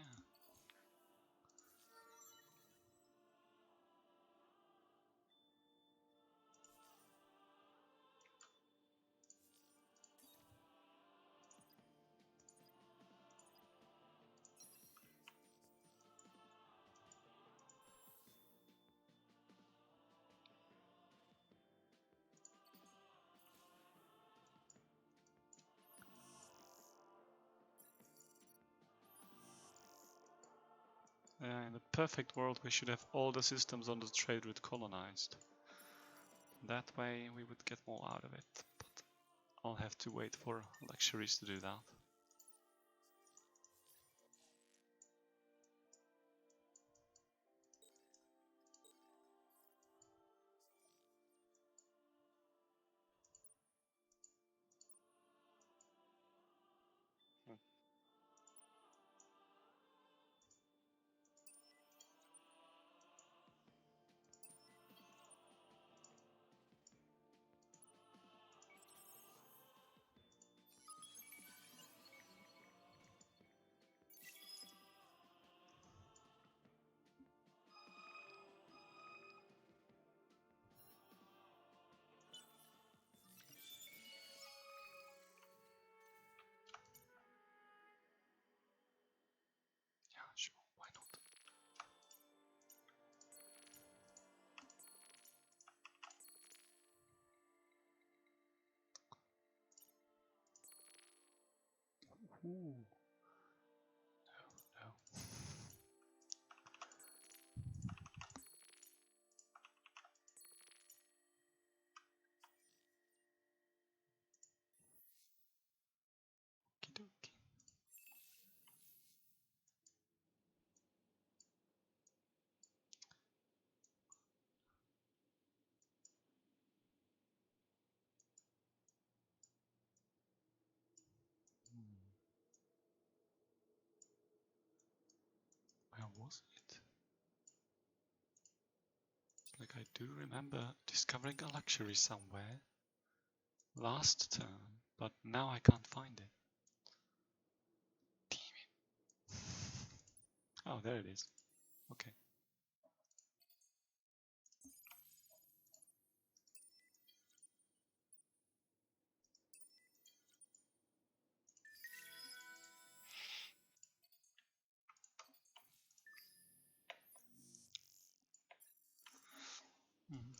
In the perfect world, we should have all the systems on the trade route colonized. That way we would get more out of it, but I'll have to wait for luxuries to do that. Yeah, sure, why not? Ooh. No. Okie-dokie. Where was it? It's like I do remember discovering a luxury somewhere last turn, but now I can't find it. Damn it. Oh, there it is. Okay.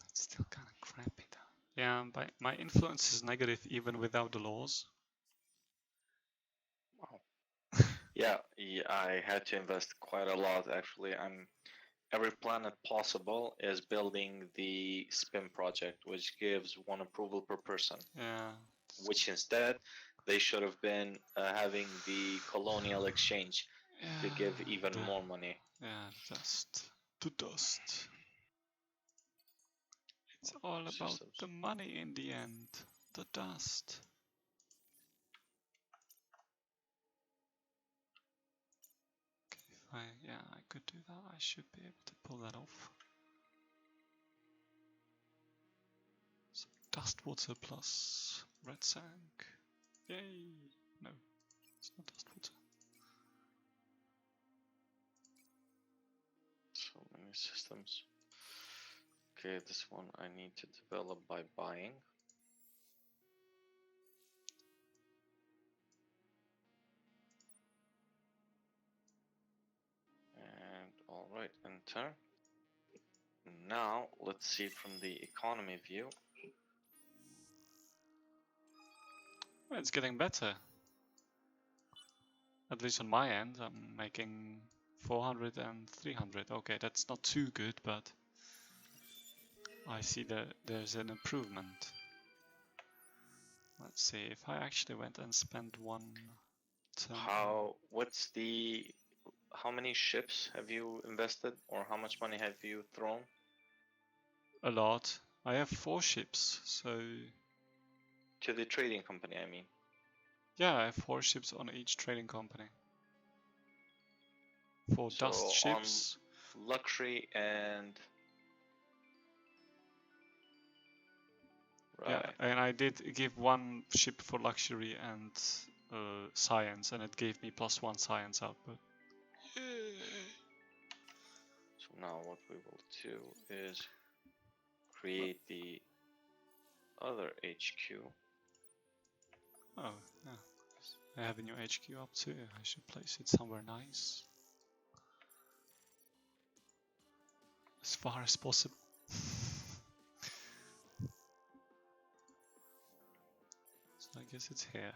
It's still kind of crappy though. Yeah, but my influence is negative even without the laws. Wow. Yeah, I had to invest quite a lot actually. Every planet possible is building the spin project, which gives 1 approval per person. Yeah. Which instead they should have been having the colonial exchange to give even more money. Yeah, the dust. The dust. It's all about Systems. the money in the end. The dust. Okay, yeah, I could do that. I should be able to pull that off. So dust water plus red sand. Yay! No, it's not dust water. So many systems. Okay, this one I need to develop by buying. Right, enter. Now let's see from the economy view. Well, it's getting better. At least on my end, I'm making 400 and 300. Okay, that's not too good, but I see that there's an improvement. Let's see, if I actually went and spent one turn. How many ships have you invested, or how much money have you thrown? A lot. I have 4 ships, so To the trading company, I mean. yeah, I have 4 ships on each trading company. 4 So dust ships. on luxury and right. Yeah, and I did give 1 ship for luxury and science, and it gave me +1 science output. So now what we will do is create the other HQ. Oh, yeah. I have a new HQ up too. I should place it somewhere nice. As far as possible. So I guess it's here.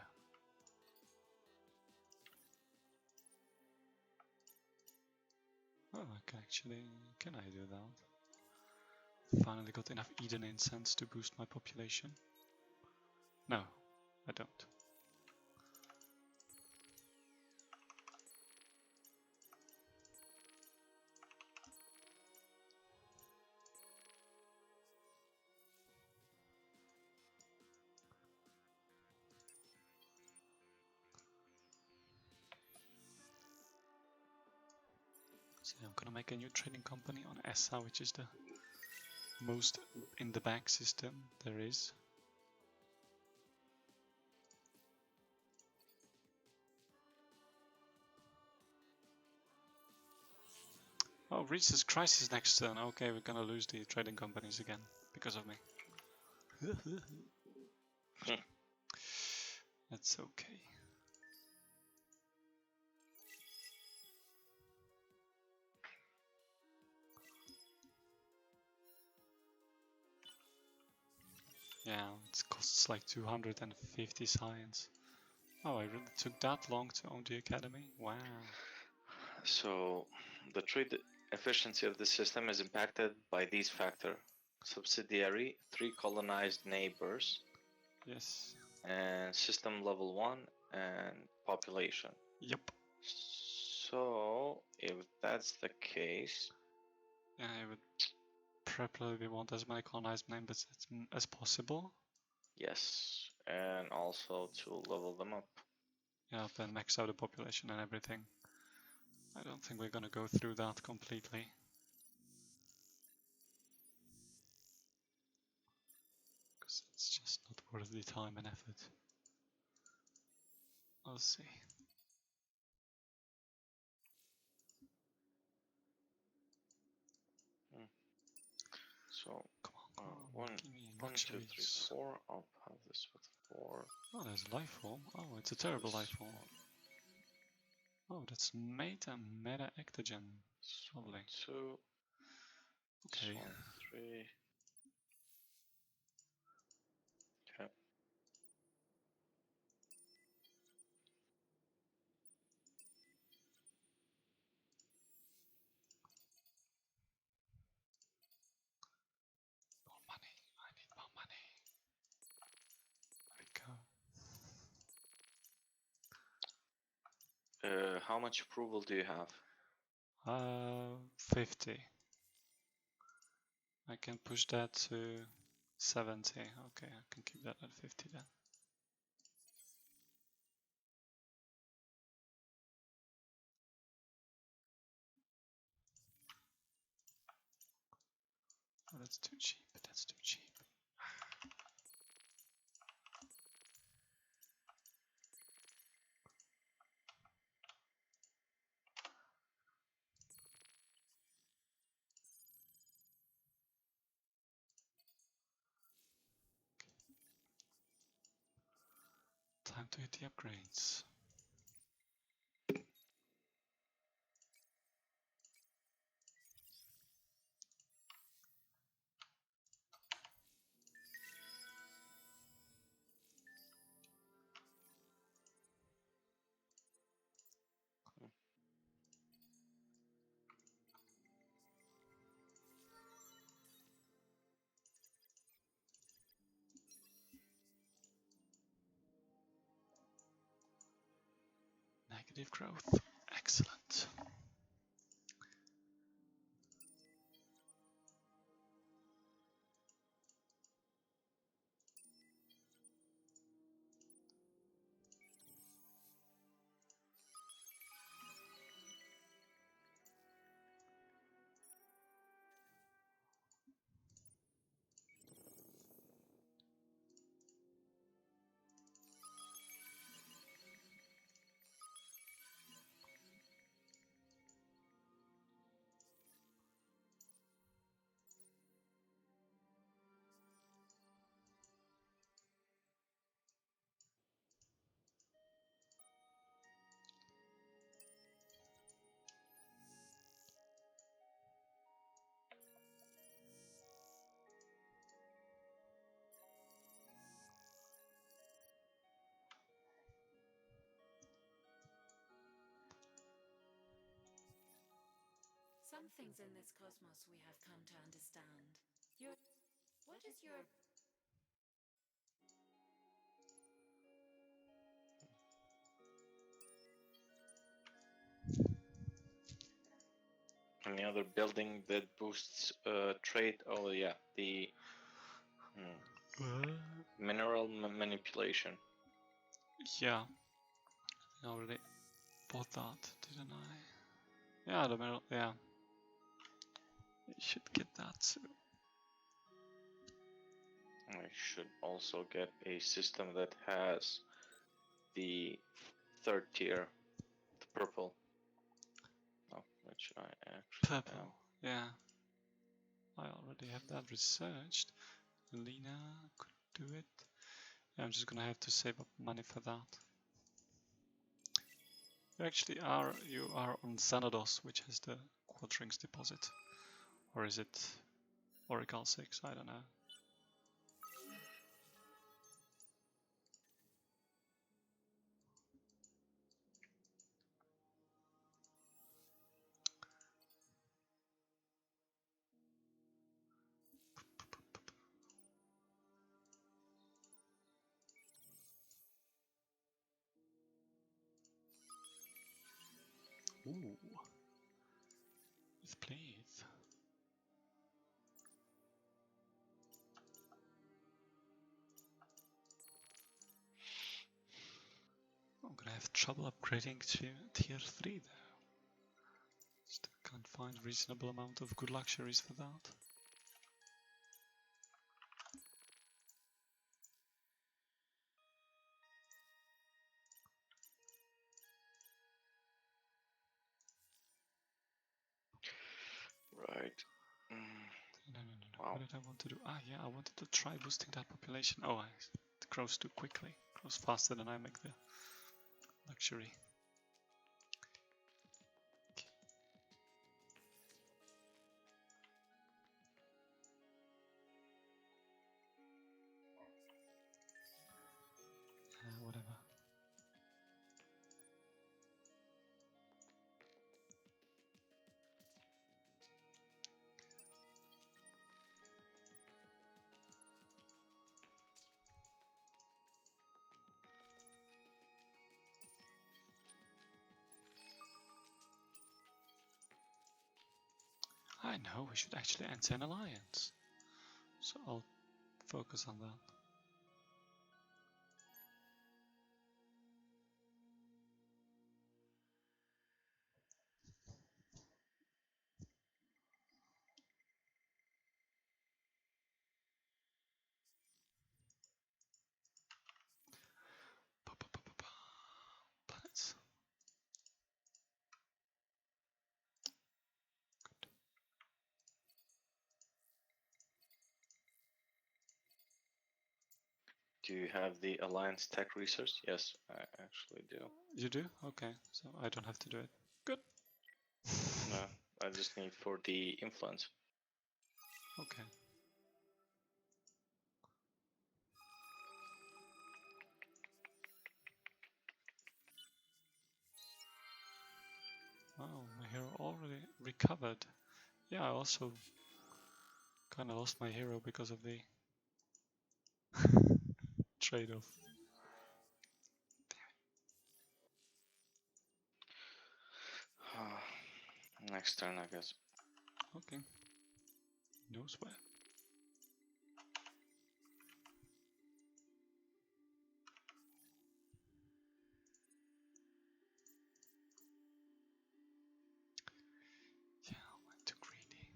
Oh, can I do that? Finally got enough Eden incense to boost my population. No, I don't. So I'm gonna make a new trading company on ESA, which is the most in the back system there is. Oh, reaches crisis next turn. Okay, we're gonna lose the trading companies again because of me. That's okay. Yeah, it costs like 250 science. Oh, I really took that long to own the academy? Wow. So the trade efficiency of the system is impacted by these factors: subsidiary, 3 colonized neighbors, Yes. and system level 1, and population. Yep. So if that's the case, Yeah, I would preferably want as many colonized neighbors as possible. yes, and also to level them up. Yeah, then max out the population and everything. I don't think we're gonna go through that completely. Because it's just not worth the time and effort. I'll see. So Come on, 1, give me 1, 2, 3, luxuries. 4. I'll have this with 4. Oh, there's a life form. Oh, it's a terrible life form. Oh, that's meta ectogen. Lovely. 2. Okay. 1, 3. Okay. More money. I need more money. There we go. How much approval do you have? 50. I can push that to 70. Okay, I can keep that at 50 then. Oh, that's too cheap. That's too cheap. Time to hit the upgrades. Negative growth. Excellent. Some things in this cosmos we have come to understand. What is your... Any other building that boosts trade? Oh yeah, the mineral manipulation. Yeah. I already bought that, didn't I? Yeah, the middle. Yeah. I should get that too. I should also get a system that has the third tier, the purple. Oh, which I actually Purple. am. Yeah. I already have that researched. Lena could do it. Yeah, I'm just gonna have to save up money for that. You are on Xanados, which has the Quadrings deposit. Or is it Oracle 6? I don't know. Ooh. Yes, please. I'm gonna have trouble upgrading to tier 3 though. Still can't find reasonable amount of good luxuries for that. Right. No. Wow. What did I want to do? Ah, yeah, I wanted to try boosting that population. Oh, it grows too quickly. It grows faster than I make the luxury. Whatever. I know, we should actually enter an alliance. So I'll focus on that. Planets. Do you have the Alliance Tech Research? Yes, I actually do. You do? Okay, so I don't have to do it. Good. No, I just need for the influence. Okay. Wow, my hero already recovered. Yeah, I also kind of lost my hero because of the trade-off. Next turn, I guess. Okay. No sweat. Yeah, I went too greedy.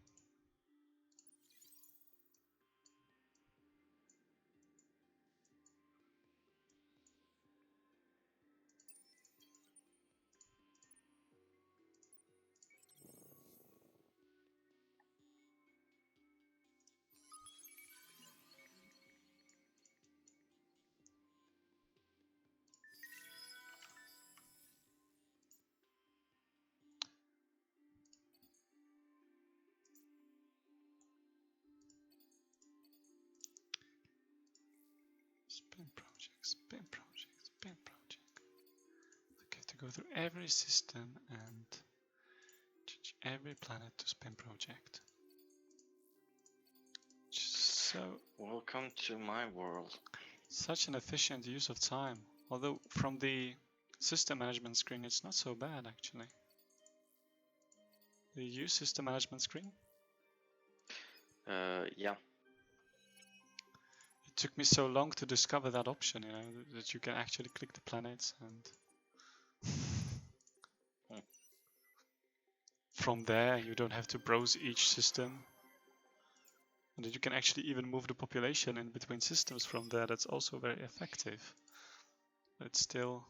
Spin project, spin project, spin project. Okay, to go through every system and change every planet to spin project. So Welcome to my world. such an efficient use of time. Although from the system management screen it's not so bad actually. Do you use system management screen? Yeah. It took me so long to discover that option, you know, that you can actually click the planets and from there you don't have to browse each system. And that you can actually even move the population in between systems from there. That's also very effective. But it's still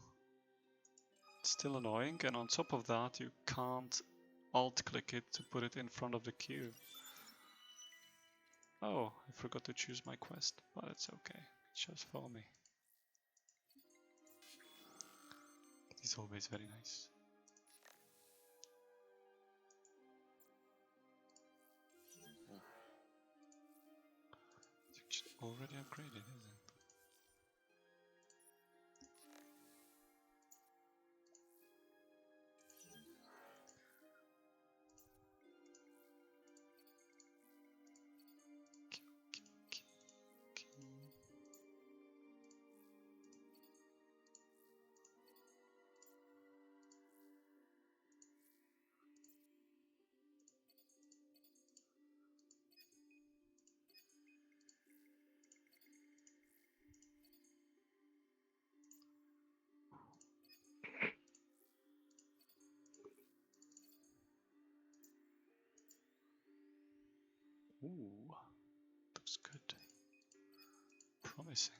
annoying, and on top of that you can't alt click it to put it in front of the queue. Oh, I forgot to choose my quest, but it's okay. It's just for me. It is always very nice. It's actually already upgraded, isn't it? Ooh, looks good. Promising.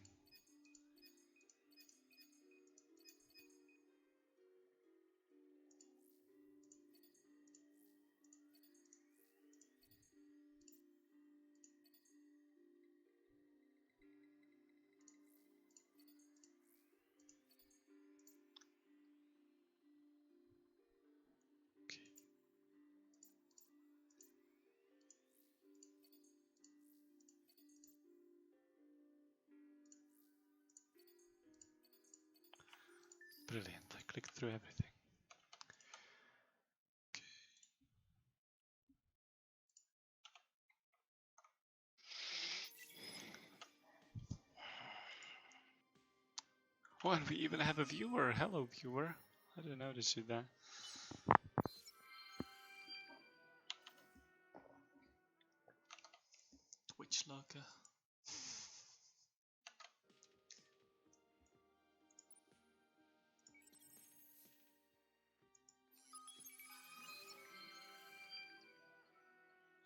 Okay. Brilliant, I clicked through everything. Okay. Oh, and we even have a viewer. Hello, viewer. I didn't notice you there. Twitch locker.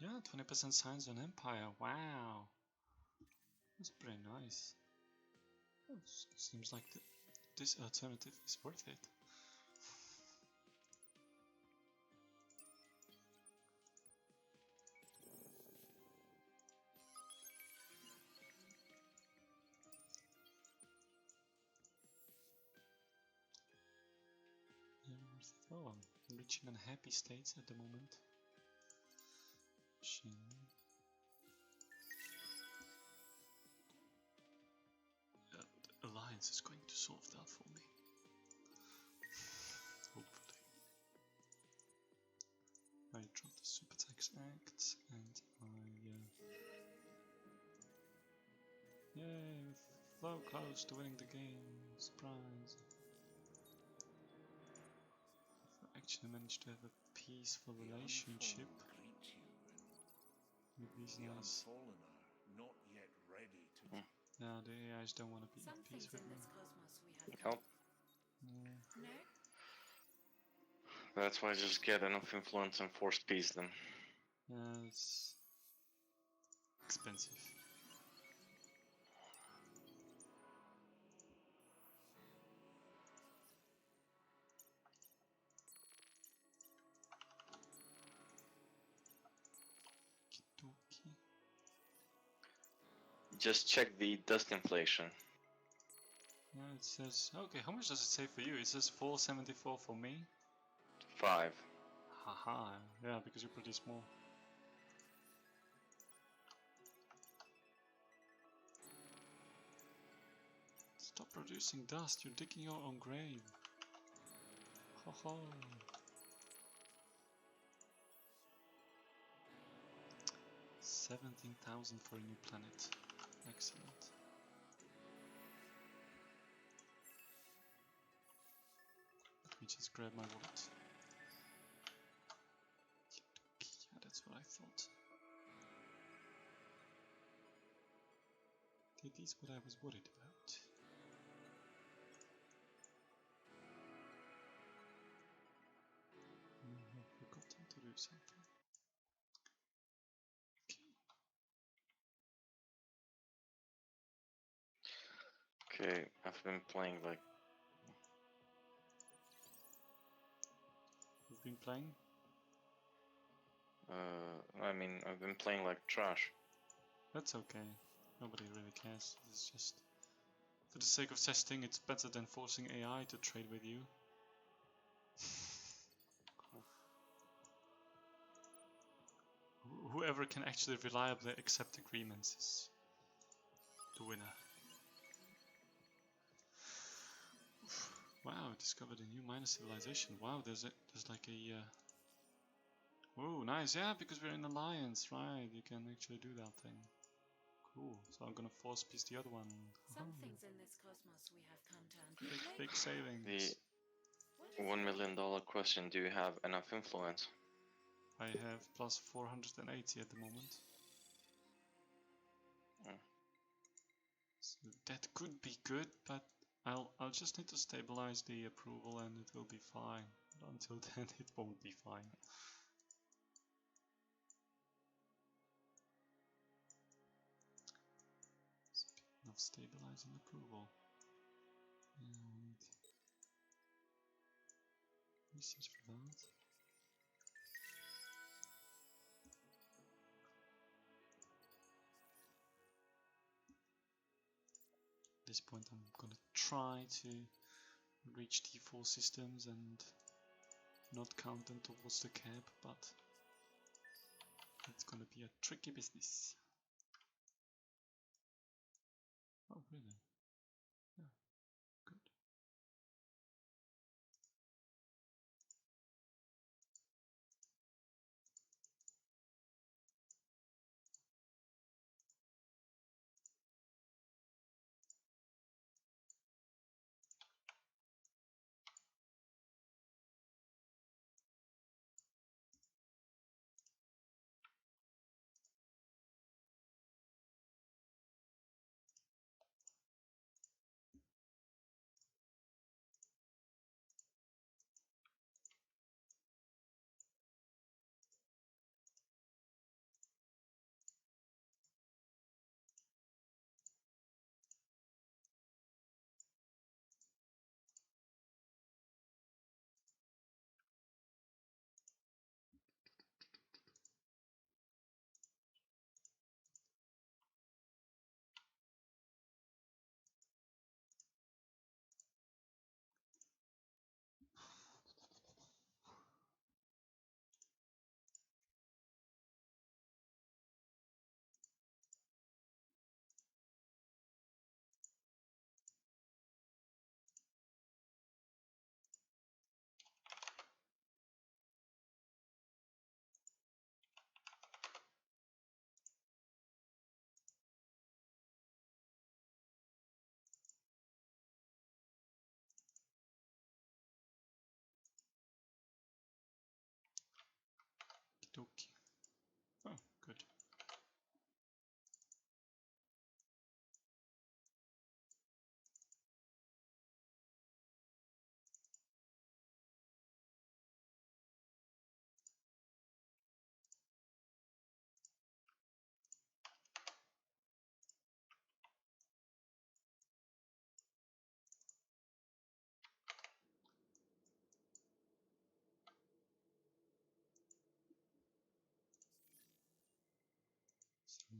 Yeah, 20% science on Empire. Wow. That's pretty nice. Oh, seems like this alternative is worth it. Yeah, worth it. Oh, I'm reaching unhappy states at the moment. Shin. The Alliance is going to solve that for me. Hopefully. I dropped the Super Tax Act and yay, so close to winning the game. Surprise. I actually managed to have a peaceful relationship. With these nice. Not yet ready to No, the AIs don't want to be Some at peace things with in me. this cosmos we have Nope. No? That's why just get enough influence and force peace them. Yeah, it's expensive. Okie-dokie. Just check the dust inflation. Yeah, it says, okay, how much does it say for you? It says 474 for me. 5. Haha, yeah, because you're pretty small. Stop producing dust, you're digging your own grave. Ho ho. 17,000 for a new planet. Excellent. Let me just grab my wallet. Yeah, that's what I thought. It is what I was worried about. I've forgotten to do something. Okay, I've been playing like You've been playing? I've been playing like trash. That's okay. Nobody really cares. It's just for the sake of testing, it's better than forcing AI to trade with you. Whoever can actually reliably accept agreements is the winner. Wow, I discovered a new minor civilization. Wow, there's like a oh, nice, yeah, because we're in alliance, right? You can actually do that thing. Cool. So I'm gonna force peace the other one. Some things in this cosmos we have come to understand. Big savings. The $1 million question, do you have enough influence? I have plus 480 at the moment. So that could be good, but I'll just need to stabilize the approval and it will be fine. But until then it won't be fine. Speaking of stabilizing approval. And research for that. At this point I'm gonna try to reach T4 systems and not count them towards the cap, but it's gonna be a tricky business. Oh really? Yeah, good.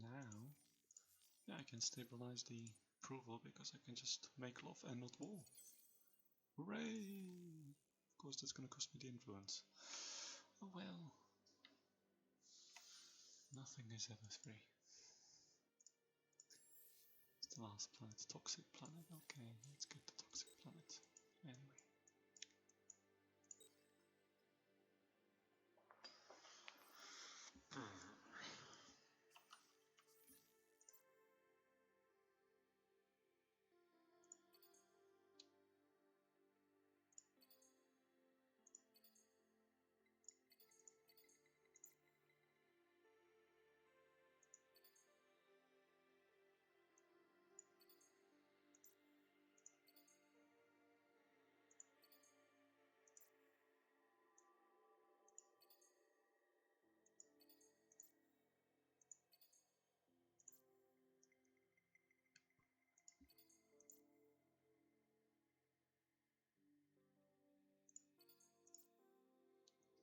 now, yeah, I can stabilize the approval because I can just make love and not war. Hooray! Of course, that's gonna cost me the influence. Oh well. Nothing is ever free. It's the last planet, toxic planet. Okay, let's get the toxic planet. Anyway.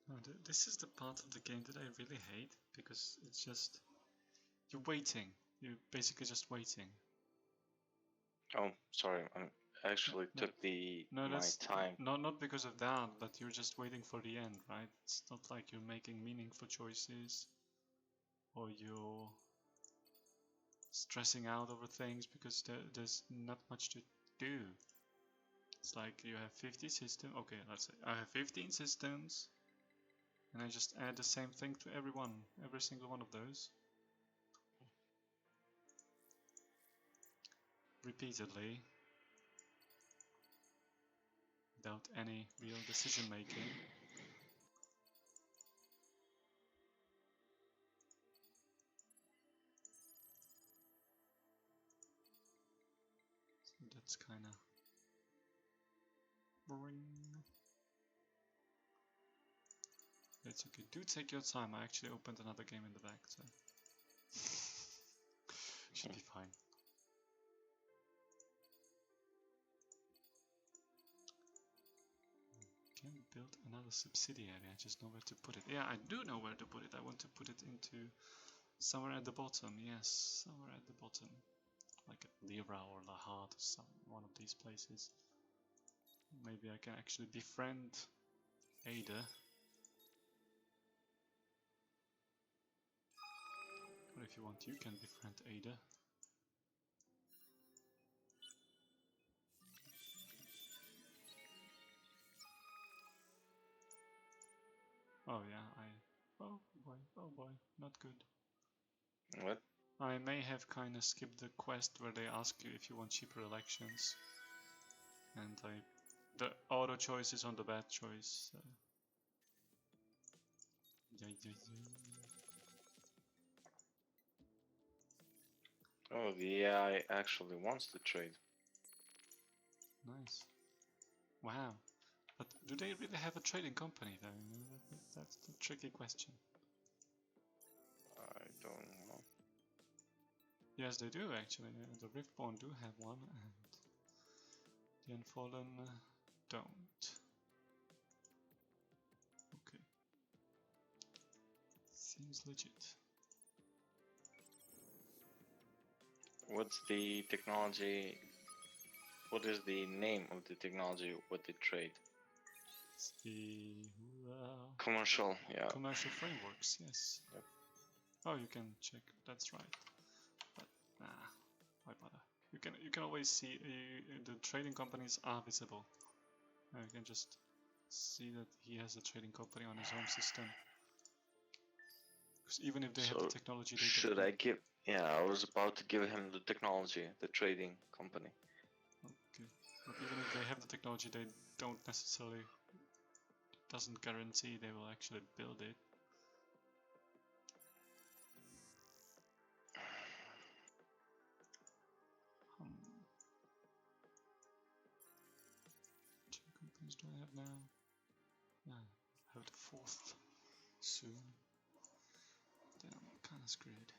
Oh, this is the part of the game that I really hate because it's just you're waiting. You're basically just waiting. Oh, sorry. I actually No, took no, my that's time. not because of that, but you're just waiting for the end, right? It's not like you're making meaningful choices or you're stressing out over things because there's not much to do. It's like you have 50 systems. Okay, let's say I have 15 systems, and I just add the same thing to every single one of those, repeatedly, without any real decision making. So that's kind of boring. It's okay. Do take your time. I actually opened another game in the back, so should be fine. Can build another subsidiary. I just know where to put it. Yeah, I do know where to put it. I want to put it into somewhere at the bottom. Yes, somewhere at the bottom, like at Lyra or Lahat or one of these places. Maybe I can actually befriend Ada. Or if you want, you can befriend Ada. Oh yeah, oh boy, not good. What? I may have kinda skipped the quest where they ask you if you want cheaper elections. And the auto choice is on the bad choice. So. Yeah. Oh, the AI actually wants to trade. Nice. Wow. But do they really have a trading company though? That's the tricky question. I don't know. Yes, they do actually. The Riftborn do have one, and the Unfallen don't. Okay. Seems legit. What's the technology? What is the name of the technology? What they trade? It's the Commercial, yeah. commercial frameworks, yes. Yep. Oh, you can check. That's right. But nah, why bother? You can always see the trading companies are visible. You can just see that he has a trading company on his home system. Because even if they have the technology, they should I give? Yeah, I was about to give him the technology, the trading company. Okay, but even if they have the technology, they don't necessarily. Doesn't guarantee they will actually build it. Two companies do I have now? Yeah, I have the fourth soon. Then I'm kind of screwed.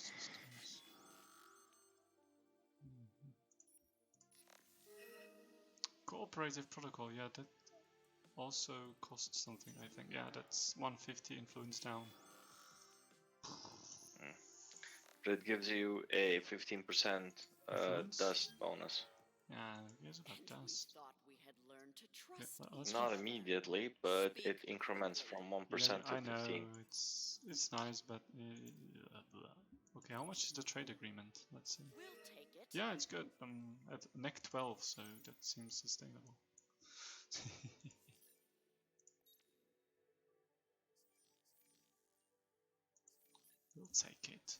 systems. Cooperative protocol, yeah, that also costs something, I think. Yeah, that's 150 influence down. But it gives you a 15% Influence? dust bonus. Yeah, here's about dust. Thought we had learned to Okay, trust let's Not go. immediately, but Speak it increments from 1% to I know 15. it's nice, but okay. How much is the trade agreement? Let's see. We'll take it. Yeah, it's good. At neck 12, so that seems sustainable. We'll take it.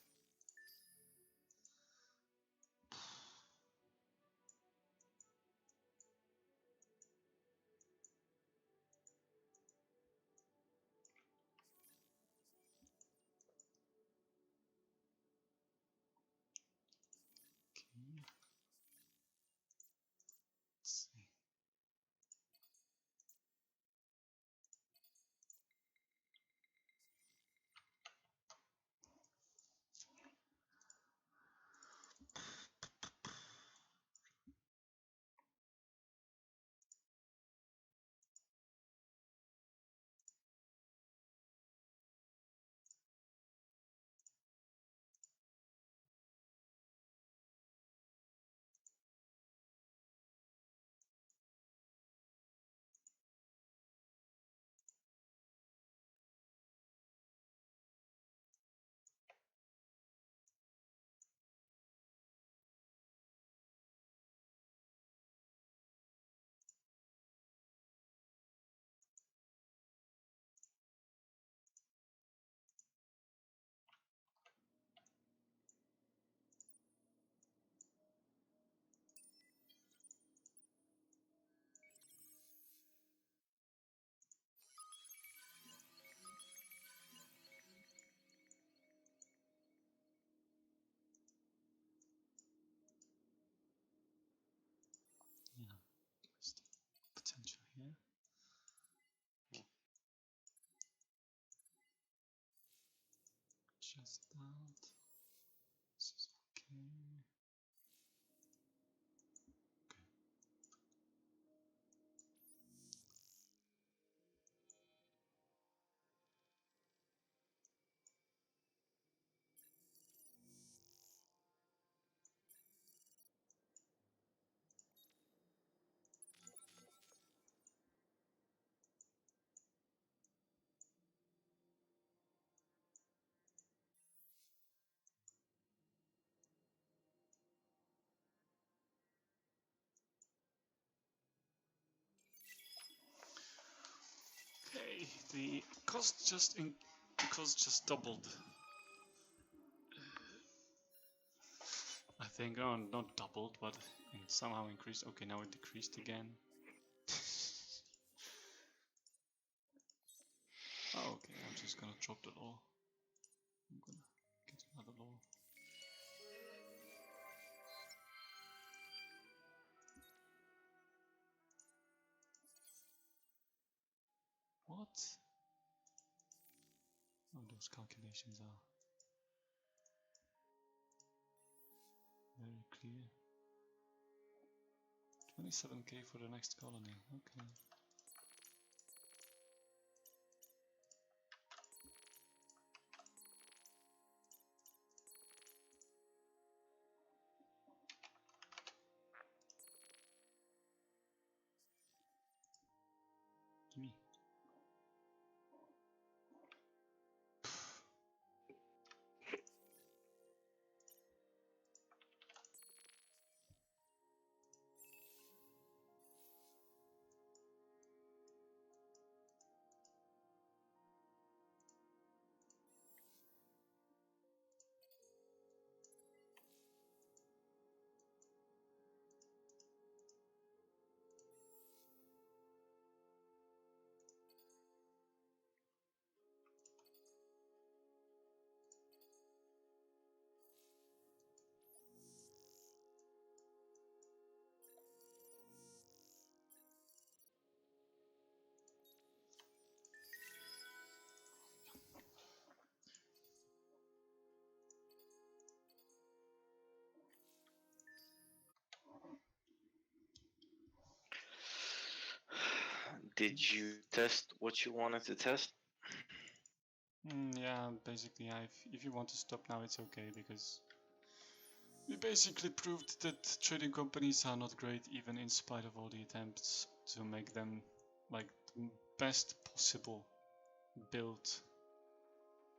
Okay. Let's see. Yeah, where's the potential here? Just that. This is okay. Okay, the cost just doubled. I think, oh, not doubled, but it somehow increased. Okay, now it decreased again. Oh, okay, I'm just gonna drop the law. I'm gonna get another law. What? Oh, those calculations are very clear. 27k for the next colony. Okay. Gimme. Did you test what you wanted to test? Yeah, basically, if you want to stop now, it's okay, because we basically proved that trading companies are not great, even in spite of all the attempts to make them like the best possible build.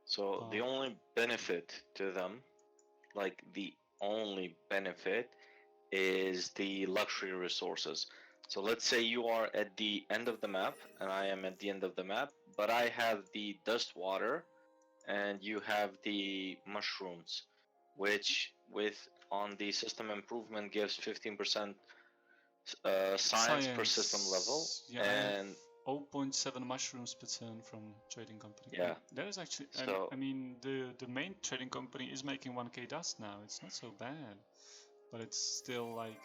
So the only benefit to them, like the only benefit, is the luxury resources. So let's say you are at the end of the map and I am at the end of the map, but I have the dust water and you have the mushrooms, which with on the system improvement gives 15% science per system level. Yeah, And 0.7 mushrooms per turn from trading company. yeah, that is actually, so I mean, the main trading company is making 1k dust now. It's not so bad, but it's still like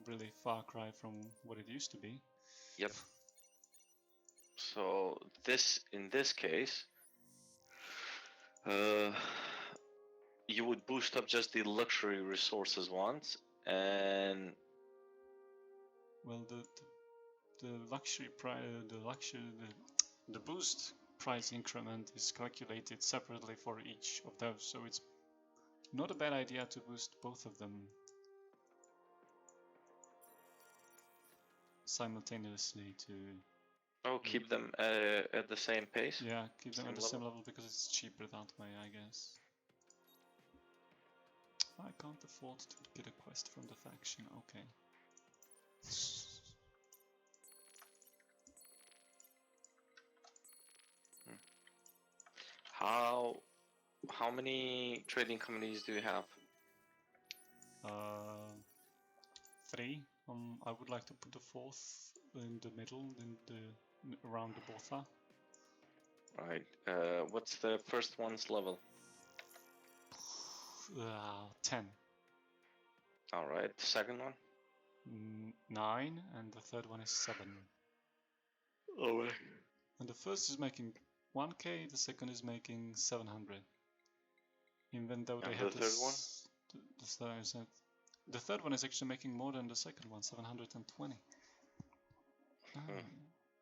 really far cry from what it used to be. yep. So this, in this case, you would boost up just the luxury resources once, and Well, the luxury the boost price increment is calculated separately for each of those, so it's not a bad idea to boost both of them simultaneously to keep them at the same pace. yeah, keep them at the Same same level, because it's cheaper that way, I guess. I can't afford to get a quest from the faction. Okay. How many trading companies do you have? 3. I would like to put the 4th in the middle, around the Botha. Right. What's the first one's level? 10. All right. The second one? 9, and the third one is 7. All right. And the first is making 1k, the second is making 700. Even though they And have the third one? The third one is actually making more than the second one, 720.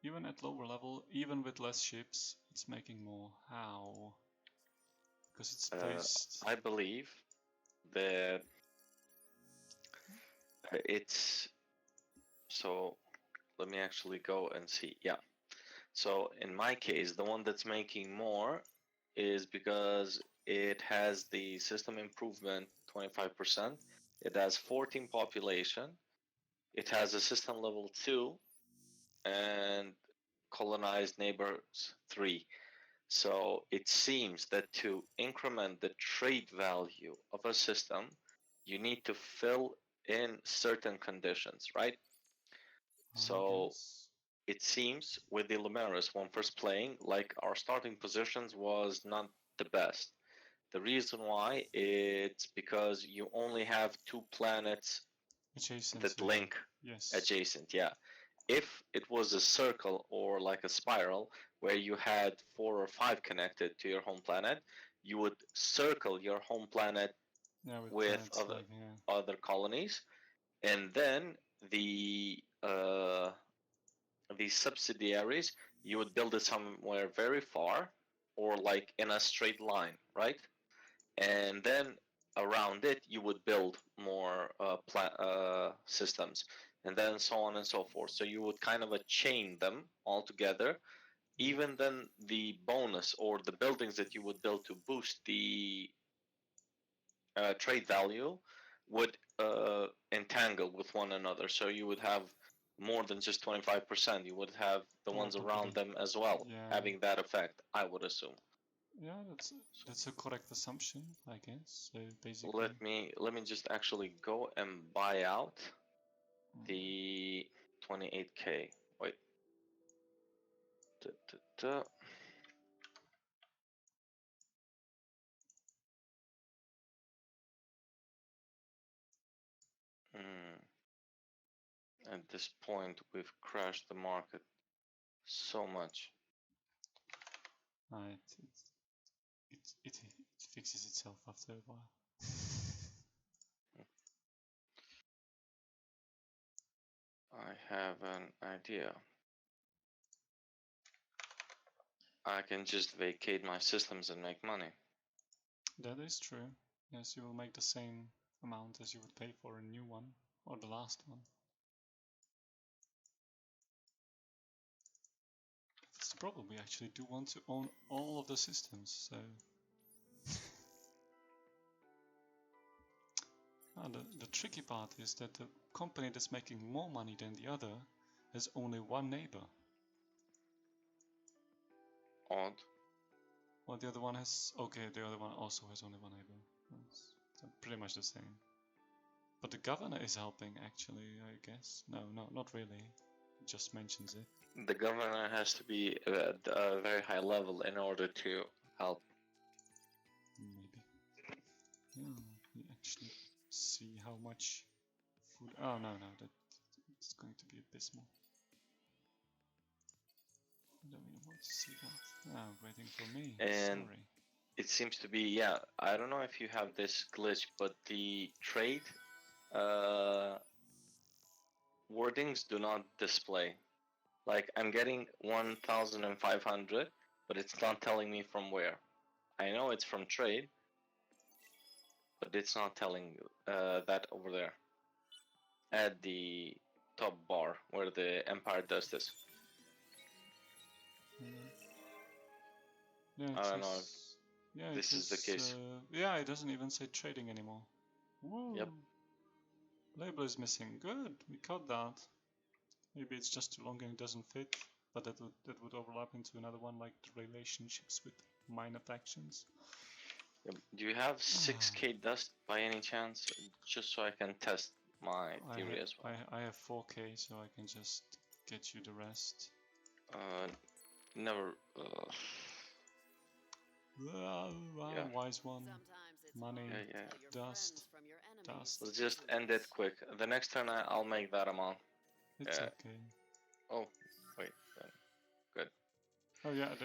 Even at lower level, even with less ships, it's making more. How? Because it's placed. I believe that it's so. Let me actually go and see. Yeah. So in my case, the one that's making more is because it has the system improvement 25%. It has 14 population. It has a system level 2 and colonized neighbors 3. So it seems that to increment the trade value of a system, you need to fill in certain conditions, right? So it seems with the Lumeris, when first playing, like our starting positions was not the best. The reason why, it's because you only have 2 planets adjacent, that link yes. adjacent. Yeah. If it was a circle or like a spiral where you had 4 or 5 connected to your home planet, you would circle your home planet with other colonies, and then the subsidiaries, you would build it somewhere very far or like in a straight line, right? And then around it you would build more systems, and then so on and so forth. So you would kind of chain them all together. Even then, the bonus or the buildings that you would build to boost the trade value would entangle with one another. So you would have more than just 25%. You would have the ones around them as well, having that effect, I would assume. Yeah, that's a correct assumption, I guess. So basically, let me just actually go and buy out the 28k. Wait. At this point, we've crashed the market so much. It fixes itself after a while. I have an idea. I can just vacate my systems and make money. That is true. Yes, you will make the same amount as you would pay for a new one, or the last one. That's the problem, we actually do want to own all of the systems, so... the tricky part is that the company that's making more money than the other has only one neighbor. Odd. Well, the other one has... Okay, the other one also has only one neighbor. It's pretty much the same. But the governor is helping, actually, I guess. No, not really. He just mentions it. The governor has to be at a very high level in order to help. Maybe. Yeah, we actually see how much food... Oh, no, it's going to be abysmal. I don't even want to see that. Ah, waiting for me. And Sorry. it seems to be, yeah, I don't know if you have this glitch, but the trade wordings do not display. Like, I'm getting 1,500, but it's not telling me from where. I know it's from trade, but it's not telling that over there. At the top bar, where the Empire does this. Yeah, I don't know if yeah, this is the case. Yeah, it doesn't even say trading anymore. Woo. Yep. Label is missing. Good, we caught that. Maybe it's just too long and it doesn't fit, but that would overlap into another one, like the relationships with minor factions. Yep. Do you have 6k dust by any chance? Just so I can test my theory as well. I have 4k, so I can just get you the rest. Never. Yeah. Wise one. Sometimes it's Money, hard to yeah. tell your Dust, friends from your enemies. dust. Let's just end it quick. The next turn I'll make that amount. It's Yeah. okay. Oh, wait. Good. Oh yeah,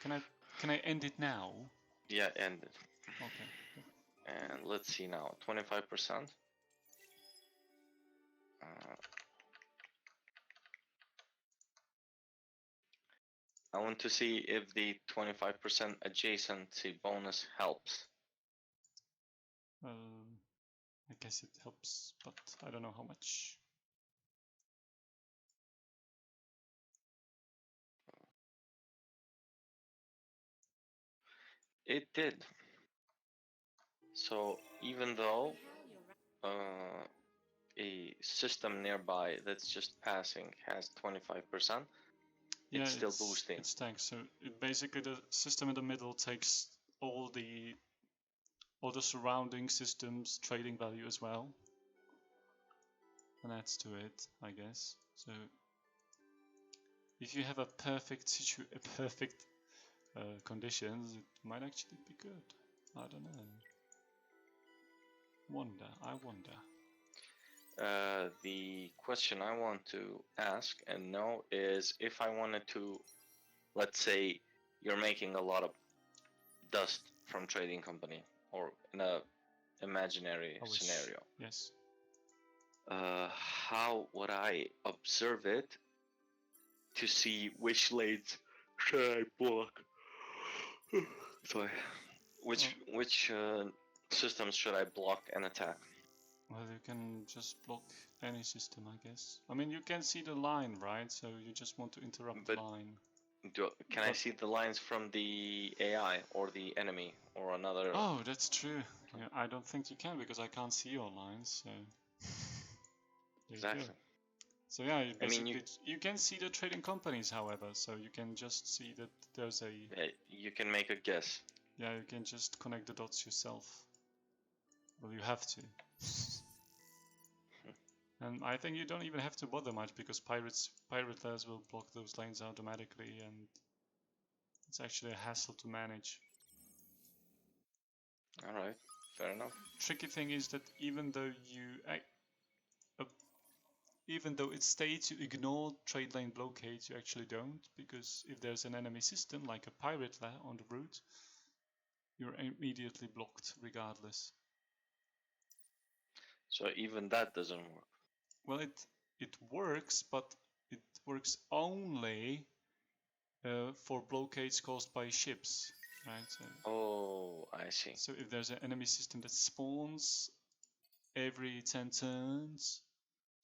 can I end it now? Yeah, end it. Okay. And let's see now. 25%. I want to see if the 25% adjacency bonus helps. I guess it helps, but I don't know how much. It did. So even though a system nearby that's just passing has 25%, Yeah, it's still boosting. It's tanks. So basically the system in the middle takes all the surrounding systems trading value as well, and adds to it, I guess. So if you have a perfect conditions, it might actually be good. I don't know. I wonder. The question I want to ask and know is if I wanted to, let's say you're making a lot of dust from trading company or in a imaginary scenario. Yes. How would I observe it to see which lanes should I block? Sorry. Which systems should I block and attack? Well, you can just block any system, I guess. I mean, you can see the line, right? So you just want to interrupt the line. Can I see the lines from the AI or the enemy or another? Oh, that's true. Yeah, I don't think you can because I can't see your lines. So exactly. So yeah, basically you can see the trading companies, however. So you can just see that there's a. You can make a guess. Yeah, you can just connect the dots yourself. Well, you have to. And I think you don't even have to bother much because pirates will block those lanes automatically, and it's actually a hassle to manage. Alright, fair enough. Tricky thing is that even though it states you ignore trade lane blockades, you actually don't, because if there's an enemy system like a pirate on the route, you're immediately blocked regardless. So even that doesn't work. Well, it works, but it works only for blockades caused by ships, right? So, Oh, I see. so if there's an enemy system that spawns every 10 turns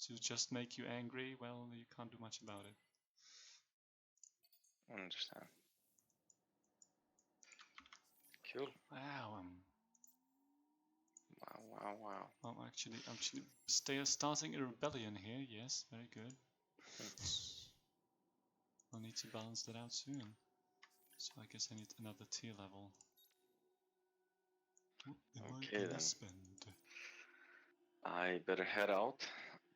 to just make you angry, well, you can't do much about it. I understand. Cool. Wow, Wow. I'm actually starting a rebellion here. Yes, very good. I'll need to balance that out soon. So I guess I need another tier level. What am I Okay, gonna then. spend? I better head out,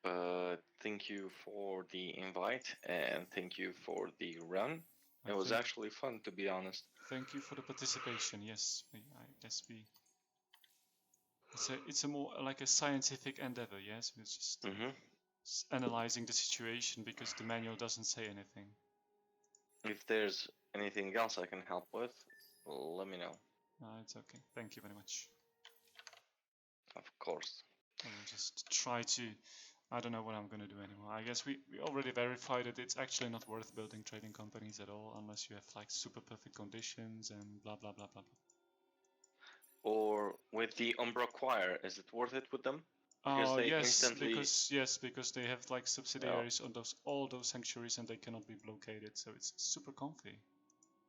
but thank you for the invite and thank you for the run. It was actually fun, to be honest. Thank you for the participation. Yes, I guess we. It's a more like a scientific endeavor. Yes, we're just analyzing the situation because the manual doesn't say anything. If there's anything else I can help with, let me know. It's okay. Thank you very much. Of course. I will just try to. I don't know what I'm gonna do anymore. I guess we already verified that it's actually not worth building trading companies at all unless you have like super perfect conditions and blah blah blah blah. Or with the Umbra Choir, is it worth it with them? Oh they yes, instantly... because they have like subsidiaries on all those sanctuaries and they cannot be blockaded, so it's super comfy,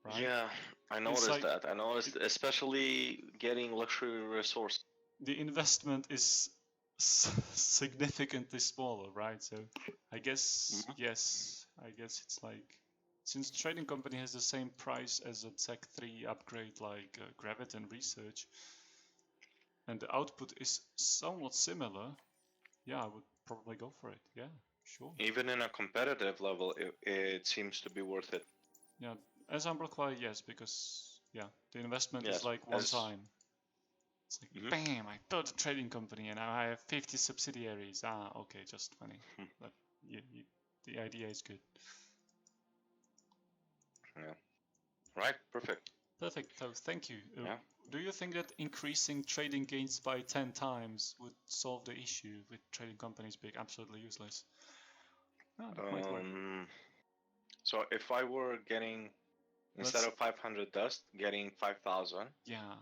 right? Yeah, I noticed like, that. I noticed, especially getting luxury resources. The investment is significantly smaller, right? So I guess yes, I guess it's like since the trading company has the same price as a Tech 3 upgrade like Graviton Research, and the output is somewhat similar, yeah, I would probably go for it. Yeah, sure. Even in a competitive level, it seems to be worth it. Yeah, as Umbrella, yes, because yeah, the investment is like one time. It's like, bam, I built a trading company and now I have 50 subsidiaries. Ah, okay, just funny. But the idea is good. Yeah. Right, perfect. Perfect, so thank you. Yeah. Do you think that increasing trading gains by 10 times would solve the issue with trading companies being absolutely useless? Oh, that might work. So if I were getting, instead of 500 dust, getting 5,000. Yeah.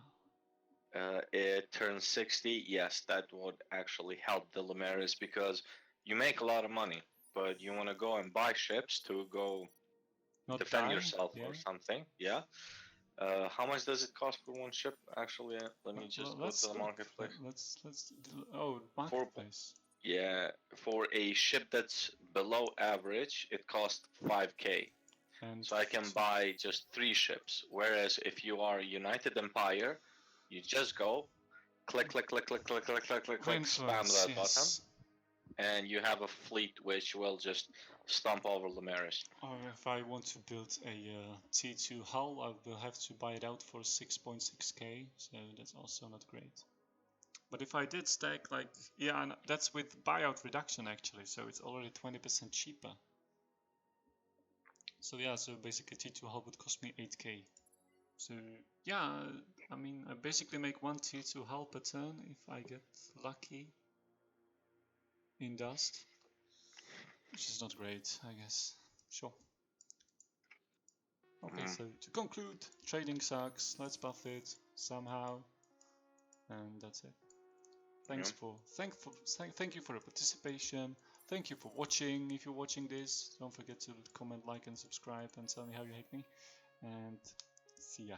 It turns 60. Yes, that would actually help the Lumeris because you make a lot of money, but you want to go and buy ships to go defend yourself or something. Yeah. How much does it cost for one ship? Actually, let me just go to the marketplace. Marketplace. For a ship that's below average, it costs 5k. And so I can buy just 3 ships. Whereas if you are United Empire, you just go, click, spam that button, and you have a fleet which will just stomp over Lumeris. Or if I want to build a T2 hull, I will have to buy it out for 6.6k, so that's also not great. But if I did stack, like, yeah, and that's with buyout reduction actually, so it's already 20% cheaper. So yeah, so basically T2 hull would cost me 8k. So yeah, I mean, I basically make one T2 hull per turn if I get lucky in dust, which is not great, I guess. Sure. Okay, so to conclude, trading sucks. Let's buff it somehow, and that's it. Thank you for the participation. Thank you for watching. If you're watching this, don't forget to comment, like, and subscribe, and tell me how you hate me. And see ya.